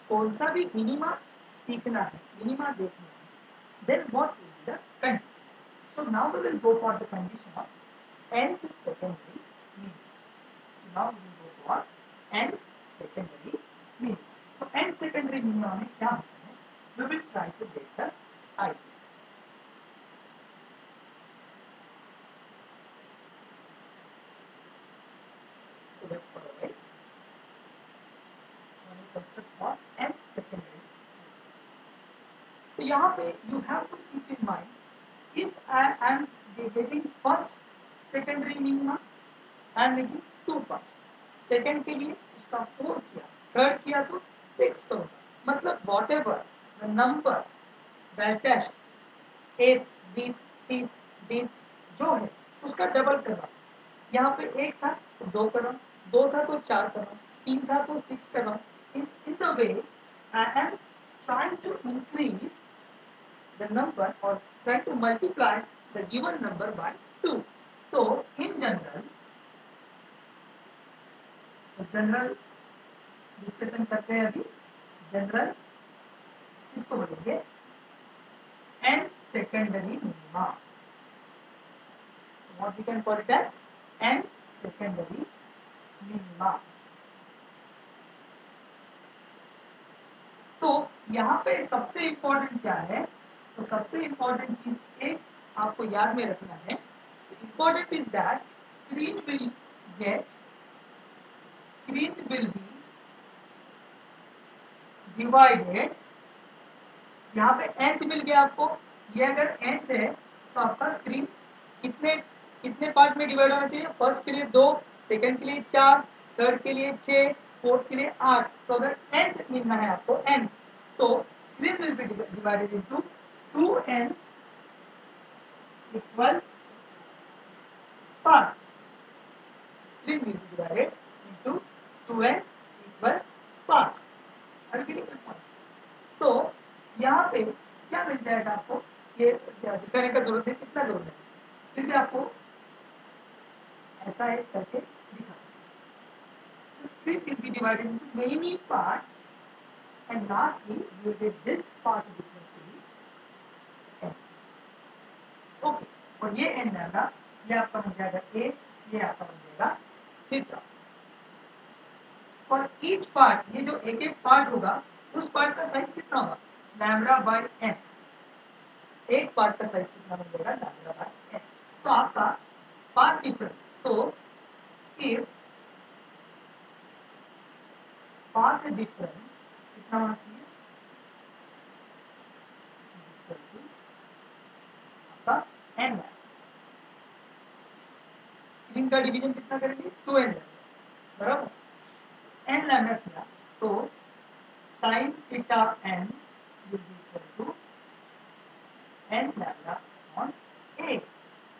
कौन सा भी मिनिमा सीखना है, मिनिमा देखना है, then what will be the condition. So now we will go for the condition of nth secondary minimum. So now we will go for nth secondary minimum. तो nth secondary minimum में क्या होता है, we will try to get the idea. So let's follow it. Now we construct for nth secondary. तो यहाँ पे you have to keep in mind, if I am getting first secondary minima, I am making two parts. Second के लिए उसका 4 किया, थर्ड किया तो 6 करूंगा. मतलब whatever the number dash A B C D जो है उसका डबल कर रहा हूँ. यहाँ पे एक था तो दो कर रहा हूँ, दो था तो चार कर रहा हूँ, तीन था तो 6 कर रहा हूँ. In the way I am trying to increase the number or try to multiply the given number by 2. So in general discussion करते हैं अभी. जनरल इसको बोलेंगे n secondary minima. So what we can call it as n secondary minima. तो यहाँ पे सबसे इंपॉर्टेंट क्या है, तो सबसे इंपॉर्टेंट चीज एक आपको याद में रखना है. Important is that screen will be divided. यहाँ पे nth मिल गया आपको, ये अगर nth है तो आपका स्क्रीन कितने कितने पार्ट में डिवाइड होना चाहिए, फर्स्ट के लिए 2, सेकंड के लिए 4, थर्ड के लिए 6, फोर्थ के लिए 8. तो अगर nth मिलना है आपको n, तो screen will be divided into 2n equal parts. Screen will be divided into 2n equal parts. तो यहाँ पे क्या मिल जाएगा आपको, ये दिखाने का जरूरत है, कितना जरूरत है, फिर भी आपको ऐसा एक करके दिखा. Split will be divided into many parts and lastly you will get this part difference to be n. Okay, और ये n लैम्डा, ये आपका बन जाएगा a, ये आपका बन जाएगा थीटा. और ईच पार्ट, ये जो एक एक पार्ट होगा उस पार्ट का साइज कितना होगा, लैम्डा बाय n. एक पार्ट का साइज कितना बन जाएगा, लैम्डा बाय n. तो आपका path difference, so if path difference कितना होना चाहिए, आपका n. स्क्रीन का डिवीजन कितना करेंगे, 2n बराबर. n लैम्डा किया तो sine theta n will be equal to N lambda upon A.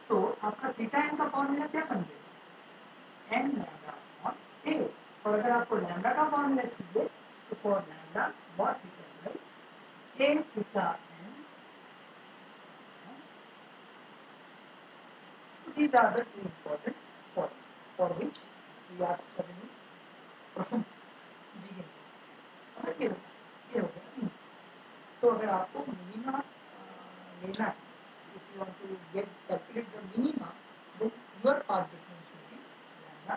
तो आपका थीटा एन का फॉर्मूला क्या बन गया, एन लैम्डा अपॉन ए। और अगर आपको लैम्डा का फॉर्मूला चाहिए तो for lambda what we can write A theta N. So these are the two important for which we are studying from beginning. समझ गए, ये हो गया। तो अगर आपको मिनिमा लेना है, if you want to get calculate the minima, then your part difference should be lambda,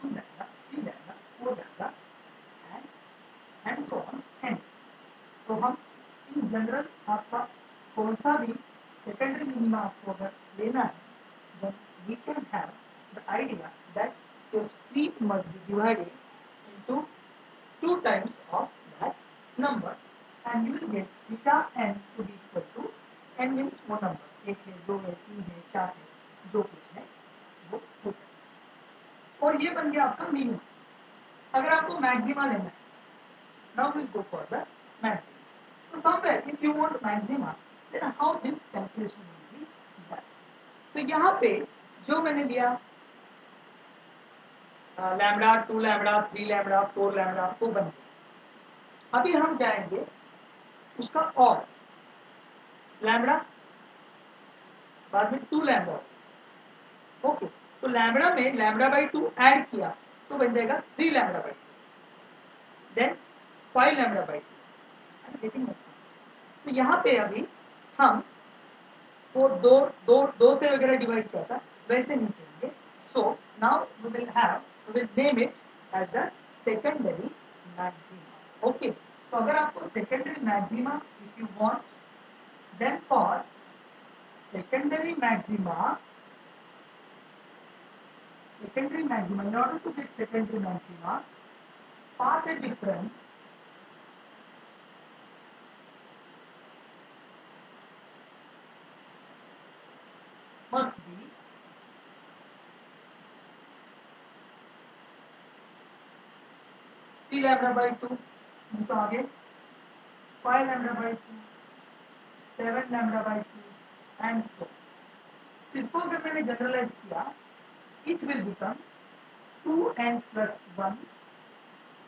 2 lambda, 3 lambda, 4 lambda, and so on n। तो हम इन जनरल आपका कौन सा भी सेकेंडरी मिनिमा आपको अगर लेना है, then we can have the idea that your street must be divided into 2 times of that number and you will get theta n to be equal to n means वो number 1 है 2 है 3 है 4 है जो कुछ है वो हो जाए। और ये बन गया आपका मिनिमम। अगर आपको मैक्सिमा लेना है, now we'll go for the maxima. So somewhere if you want maxima, then how this calculation will be done? तो यहाँ पे जो मैंने लिया लैम्डा 2 लैम्डा 3 लैम्डा 4 लैम्डा वो बन गया। अभी हम जाएंगे उसका और लैम्डा बाद में 2 लैम्डा। ओके, तो लैम्डा में लैम्डा बाई 2 ऐड किया तो बन जाएगा 3 lambda by 2, then 5 lambda by 2। तो यहाँ पे अभी हम वो दो से वगैरह डिवाइड किया था वैसे नहीं करेंगे। So now we will name it as the secondary maxima. Okay, तो अगर आपको secondary maxima if you want, then for secondary maxima in order to get secondary maxima, path difference must be t lambda by 2 into आगे 5 lambda by 2, 7 lambda by 2 and so। इसको अगर मैंने जनरलाइज किया, it will become 2n plus 1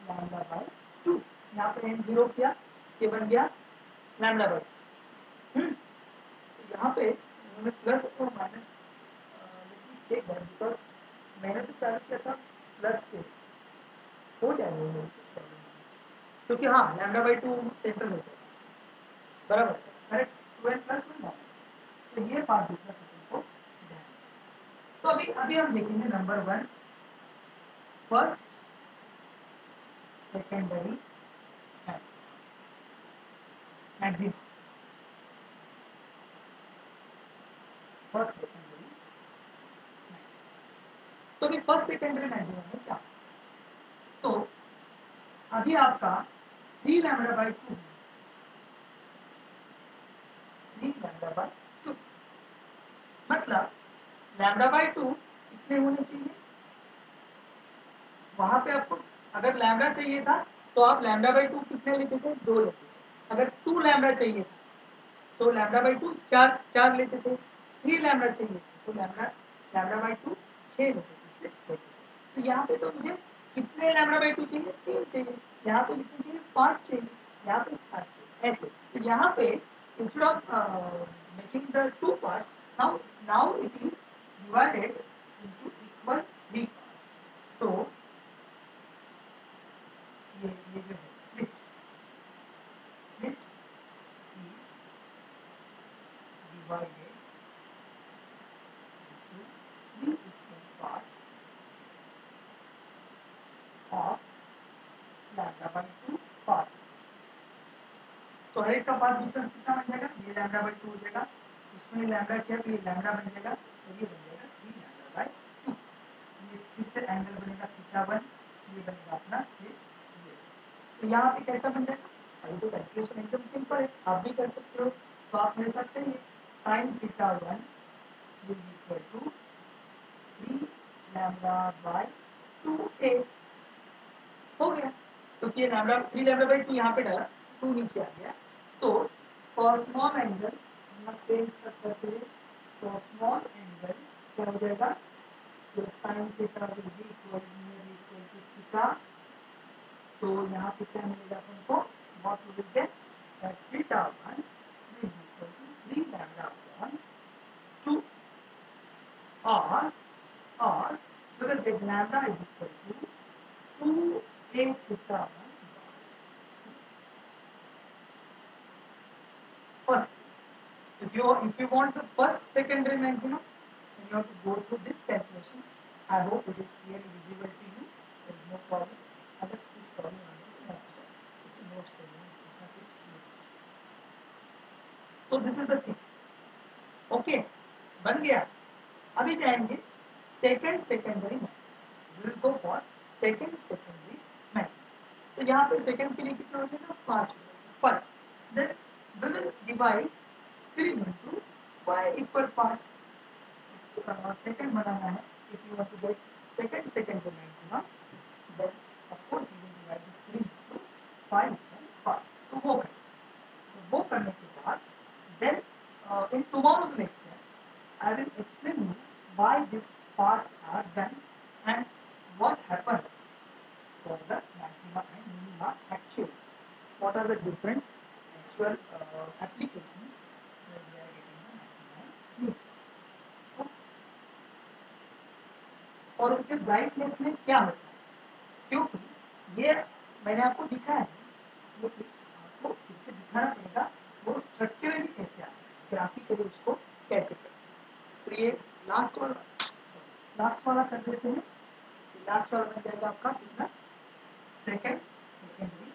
lambda by 2। यहाँ पे n जीरो किया, ये बन गया lambda by 2। यहाँ पे उन्होंने प्लस और माइनस चेक है, बिकॉज मैंने तो चालू किया था प्लस से, हो जाएगा क्योंकि हाँ लैम्डा बाई 2 सेंटर हो जाएगा बराबर, करेक्ट, 2n प्लस बन जाएगा। तो ये पार्ट दूसरा सेकंड को ध्यान। तो अभी अभी हम देखेंगे number 1 first secondary maximum. First secondary maximum, तो अभी फर्स्ट सेकेंडरी मैक्सिमम में क्या, तो अभी आपका 3 लैम्डा बाई 2, 3 लैम्डा बाई 2 मतलब लैम्डा बाई 2 कितने होने चाहिए, वहां पे आपको अगर लैम्डा चाहिए था तो आप लैम्डा बाई 2 कितने लेते थे, 2 लेते थे। अगर 2 लैम्डा चाहिए था तो लैम्डा बाई 2 4 लेते थे। 3 लैम्डा चाहिए तो लैम्डा बाई 2 6 लेते थे, 6 लेते थे। तो यहाँ पे तो मुझे कितने लैम्डा बाई 2 चाहिए, 3 चाहिए। यहाँ पे कितने चाहिए, 5 चाहिए। यहाँ पे 7 चाहिए, ऐसे। तो यहाँ पे instead of making the 2 parts, now it is divided into equal 3 parts। तो ये जो है split is divided into 3 equal parts of lambda by 2 part. तो हर एक का पार्ट डिफरेंस कितना बन जाएगा, ये लैम्डा बाई 2 हो जाएगा, इसमें लैम्डा किया तो ये लैम्डा बन जाएगा और ये बन जाएगा 3 लैम्डा बाई 2। ये फिर से एंगल बनेगा थीटा 1, ये बनेगा अपना स्प्लिट। तो यहाँ पे कैसा बन जाएगा, अभी तो कैलकुलेशन एकदम सिंपल है, आप भी कर सकते हो। तो आप मेरे साथ करिए, sine theta 1 will be equal to 3 lambda by 2a हो गया। तो ये लैम्डा 3 लैम्डा बाई 2 यहाँ पे डाला, 2 नीचे आ गया। तो फॉर स्मॉल एंगल्स यहाँ सेम स्ट्रक्चर पे तो स्मॉल एंगल्स क्या हो जाएगा, तो sine theta will be equal to theta, तो यहाँ पे क्या मिलेगा अपन को, what will get, that theta 1 will be equal to 3 lambda upon 2, or we will get lambda is equal to 2 a theta 1. First, if you want the first secondary maximum, then you have to go through this calculation. I hope it is clearly visible to you. There is no problem. अगर कुछ प्रॉब्लम आ रही है तो इसे नोट कर लेना, इसका कुछ, तो this is the thing. Okay, बन गया। अभी जाएंगे second secondary maximum, will go for second secondary maximum. तो यहाँ पे सेकंड के लिए कितना हो जाएगा, 5 हो जाएगा, 5। Then we will divide screen into 5 equal parts. Second बनाना है, if you want to get second secondary maximum, then of course you will divide the screen into 5 equal parts. तो वो करने के बाद then in tomorrow's lecture I will explain you why these parts are done and what happens for the maxima and minima actually. What are the different actual applications where we are getting the maxima and minima. और उनके ब्राइटनेस में क्या होता है, क्योंकि ये मैंने आपको दिखाया है, लेकिन आपको फिर से दिखाना पड़ेगा वो स्ट्रक्चरली कैसे आता है, ग्राफिकली उसको कैसे करते हैं। तो ये लास्ट वाला कर देते हैं। लास्ट वाला बन जाएगा आपका कितना, सेकंड सेकेंडरी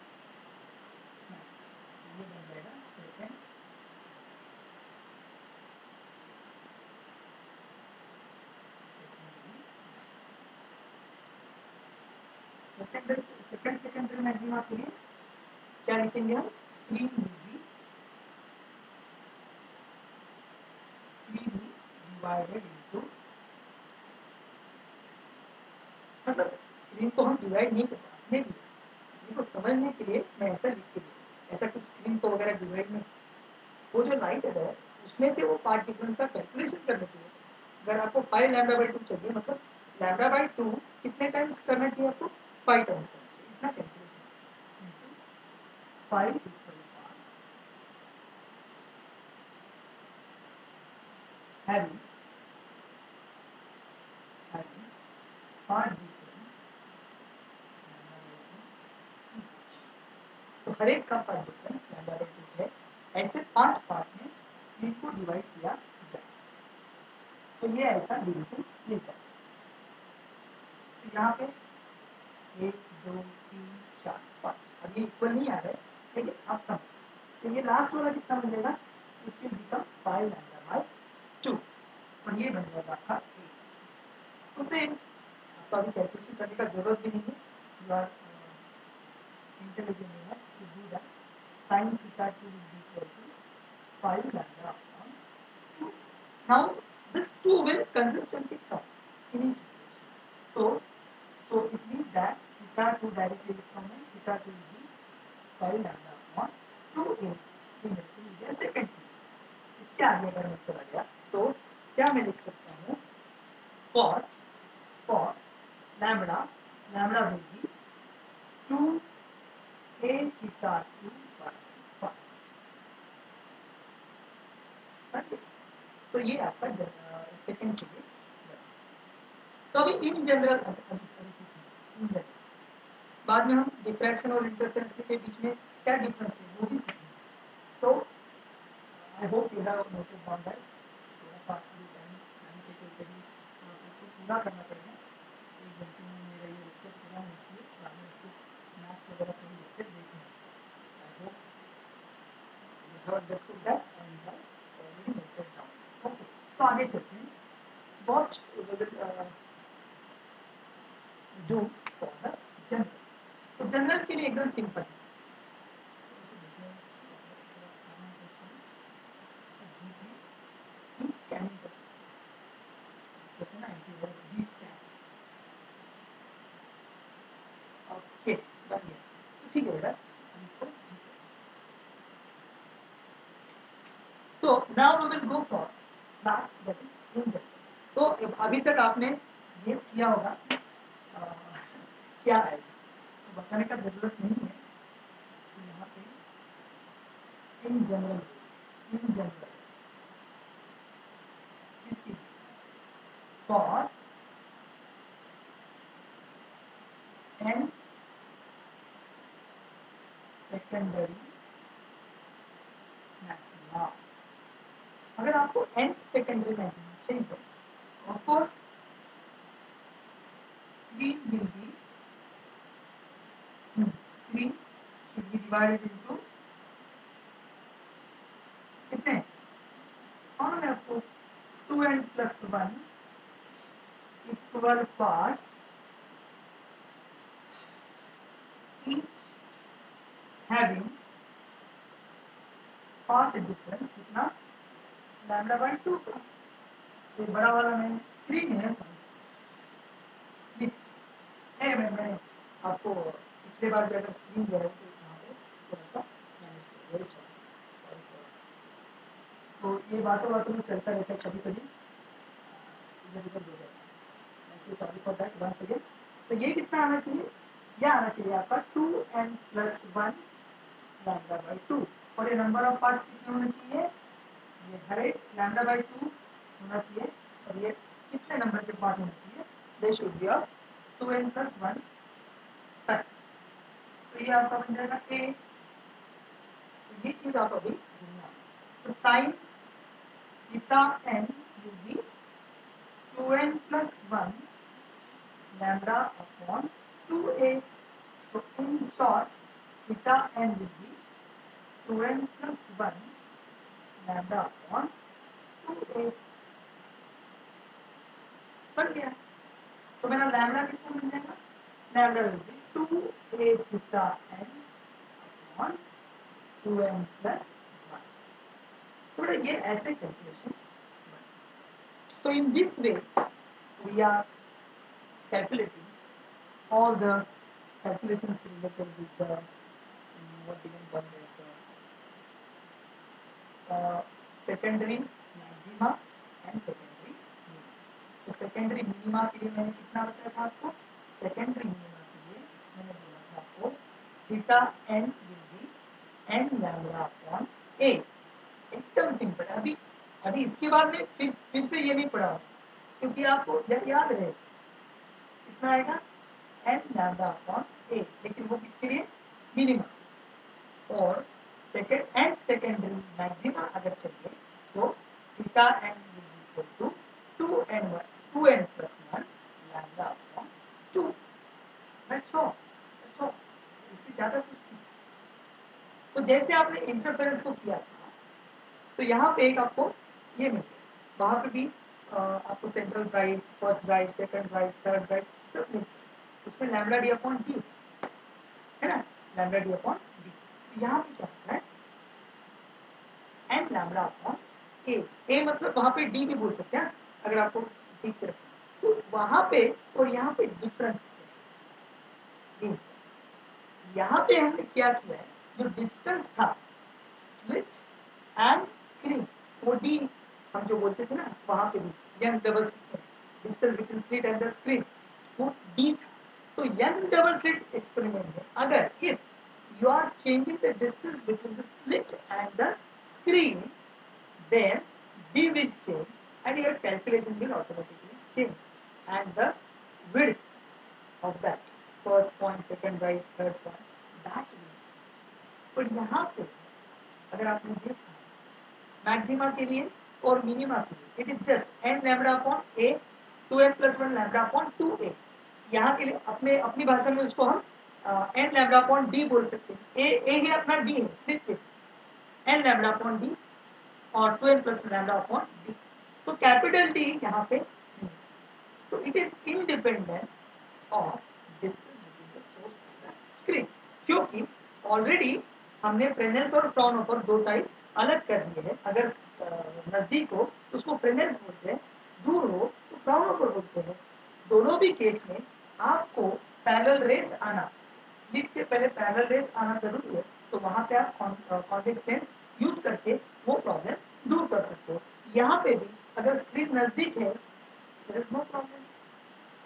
मैक्सिमम। ये बन जाएगा सेकंड सेकेंडरी मैक्सिमा के लिए क्या लिखेंगे हम, स्क्रीन is divided into, मतलब स्क्रीन को हम डिवाइड नहीं करते अपने लिए, इनको समझने के लिए मैं ऐसा लिख के दूँ, ऐसा कुछ स्क्रीन को वगैरह डिवाइड नहीं। वो जो लाइट है उसमें से वो पार्ट डिफरेंस का कैलकुलेशन करने के लिए, अगर आपको 5 लैम्डा बाई 2 चाहिए, मतलब लैम्डा बाई 2 कितने टाइम्स करना चाहिए आपको, 5 टाइम्स करना चाहिए, इतना calculation into 5 equal parts having path difference तो हर एक का पार्ट डिफरेंस लैम्डा बाई 2 है। ऐसे 5 पार्ट में स्क्रीन को डिवाइड किया जाए, तो ये ऐसा डिवीजन ले जाए। तो यहाँ पे 1 2 3 4 5, अब ये इक्वल नहीं आ रहा है, लेकिन आप समझ, तो ये लास्ट वाला कितना बन जाएगा, it will become 5 lambda by 2, और ये बन जाएगा आपका 8। तो सेम आपको अभी कैलकुलेशन करने का जरूरत भी नहीं है, you are intelligent enough to do that. sin theta 2 will be equal to 5 lambda upon 2. Now this 2 will consistently come in each equation. So it means that theta 2 directly from theta 2 will be 5 lambda upon 2 in the second thing. इसके आगे अगर मैं चला गया तो क्या मैं लिख सकता हूँ, for lambda will be 2 a theta 2 by 5। तो ये आपका सेकंड के लिए। तो अभी इन जनरल इन जनरल बाद में हम डिफ्रैक्शन और इंटरफेरेंस के बीच में क्या डिफरेंस है वो भी सीखेंगे। तो आई hope you have noted down that. थोड़ा सा अभी टाइम के चलते भी थोड़ा सा इसको पूरा करना पड़ेगा, 1 घंटे में मेरा ये लेक्चर पूरा होना चाहिए, बाद में आपको मैथ्स वगैरह कई लेक्चर देखने हैं। I hope you have understood that and you have already noted down. Okay, तो आगे चलते हैं। What we will do for the general? तो जनरल के लिए एकदम सिंपल है। डीप स्कैनिंग करते हैं ना, एंटीवायरस डीप स्कैन। ओके, बन गया। ठीक है बेटा, हम इसको तो now तो अभी तक आपने गेस किया होगा क्या है, तो बताने का जरूरत नहीं है। तो यहाँ पे इन जनरल किसकी, फॉर एन सेकेंडरी मैक्सिमा। अगर आपको एन सेकेंडरी मैक्सिमा चाहिए, of course screen will be screen should be divided into कितने, हाँ मैं आपको 2n plus 1 equal parts, each having path difference कितना, लैम्डा बाई 2 का। ये बड़ा वाला मैंने स्क्रीन है, स्लिप है, मैंने आपको पिछले बार भी अगर स्क्रीन दिया है तो यहाँ पे थोड़ा सा मैनेज किया, वेरी सॉरी फॉर। तो ये बातों बातों में चलता रहता है, कभी कभी इधर उधर हो जाता है, ऐसे sorry for that once again. तो ये कितना आना चाहिए, ये आना चाहिए आपका 2n plus 1 लैम्डा बाई 2। और ये नंबर ऑफ पार्ट्स कितने होने चाहिए, ये हर एक लैम्डा बाई 2 होना चाहिए। और ये कितने नंबर के पार्ट होने चाहिए, they should be of 2n plus 1 तक। तो ये आपका बन जाएगा ए। तो ये चीज आप अभी ढूंढना, तो sine theta n will B 2n plus 1 lambda upon 2a. So in short, theta n will be 2n plus 1 lambda upon 2a। बन गया। तो मेरा लैम्डा कितना बन जाएगा, lambda will B 2a theta n upon 2n plus 1। थोड़ा ये ऐसे calculation. So in this way we are calculating all the calculations related with the what we can call as secondary maxima and secondary minima। तो secondary minima के लिए मैंने कितना बताया था आपको, secondary minima के लिए मैंने बोला था आपको theta n will be n lambda upon a। एकदम सिंपल है। अभी अभी इसके बाद में फिर से ये नहीं पढ़ा, क्योंकि आपको याद है कितना आएगा, n lambda upon a, लेकिन वो किसके लिए, मिनिमम। और सेकेंड एंड सेकेंडरी मैक्सिमा अगर चाहिए तो theta n will be equal to 2n plus 1 lambda upon 2। That's all, इससे ज्यादा कुछ नहीं। तो जैसे आपने इंटरफेरेंस को किया था, तो यहाँ पे एक आपको ये मिल गया, वहां पे भी आपको central bright, first bright, second bright, third bright सब मिल गया। उसमें लैम्डा डी अपॉन डी है ना, लैम्डा डी अपॉन डी। तो यहाँ पे क्या होता है, एन लैम्डा अपॉन ए मतलब वहां पे डी भी बोल सकते हैं अगर आपको ठीक से रखना, तो वहां पे और यहाँ पे डिफरेंस है। यहाँ पे हमने क्या किया है, जो डिस्टेंस था स्लिट एंड स्क्रीन, वो डी हम जो बोलते थे ना वहां पे भी Young's double distance between slit and the screen, वो डी था। तो यंग्स डबल स्लिट एक्सपेरिमेंट में अगर if you are changing the distance between the slit and the screen, then D will change and your calculation will automatically change, and the width of that first point, second right, third point, that will change। पर यहाँ पे अगर आपने देखा मैक्सिमा के लिए और मिनिमा के लिए, it is just n lambda upon a 2n plus 1 lambda upon 2a। यहाँ के लिए अपने अपनी भाषा में उसको हम n लैम्डा अपॉन d बोल सकते हैं। a ही अपना d है, slit width n lambda upon d और 2n plus lambda upon d। तो कैपिटल D यहाँ पे नहीं, तो it is independent of distance between the source and the screen, क्योंकि ऑलरेडी हमने फ्रेनेल्स और फ्रॉन ओवर दो टाइप अलग कर दिए हैं। अगर नजदीक हो तो उसको फ्रेनेल्स बोलते हैं, दूर हो तो फ्रॉन ओवर बोलते हैं। दोनों भी केस में आपको पैरेलल रेज आना, स्लिट के पहले पैरेलल रेज आना जरूरी है, तो वहां पे आप कॉन्वेक्स लेंस यूज करके वो प्रॉब्लम दूर कर सकते हो। यहाँ पे भी अगर स्क्रीन नजदीक है there is no problem.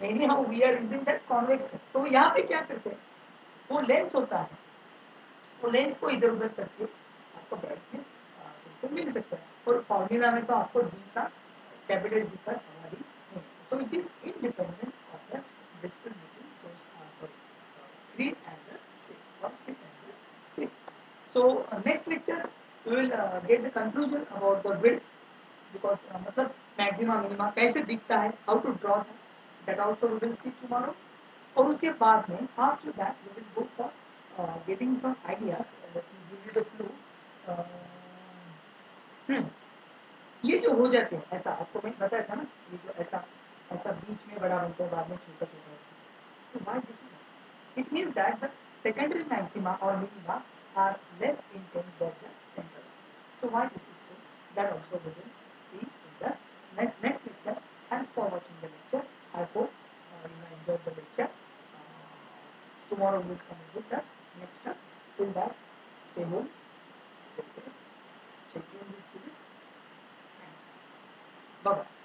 Anyhow we are using that convex lens. तो यहाँ पे क्या करते हैं, वो लेंस होता है, वो लेंस को इधर उधर करके आपको ब्राइटनेस से मिल सकता है। और फॉर्मूला में तो आपको डी का कैपिटल डी का सवाल ही नहीं, so it is independent of the distance between source sorry screen and the stick or stick and the screen. So next lecture we will get the conclusion about the width because मतलब maxima minima कैसे दिखता है, how to draw that also we will see tomorrow. और उसके बाद में after that we will go for getting some ideas. Let me give you the clue. uh, ये जो हो जाते हैं ऐसा आपको मैं बताया था ना, ये जो ऐसा ऐसा बीच में बड़ा बनता है बाद में छोटा छोटा होता है, तो why this is it means that the secondary maxima or minima are less intense than the central. So why this is so, that also we will see in the next lecture. Thanks for watching the lecture. I hope you have enjoyed the lecture. Tomorrow we will come with the next step. Till that, stay home, stay safe, stay tuned with physics. Thanks. Bye bye.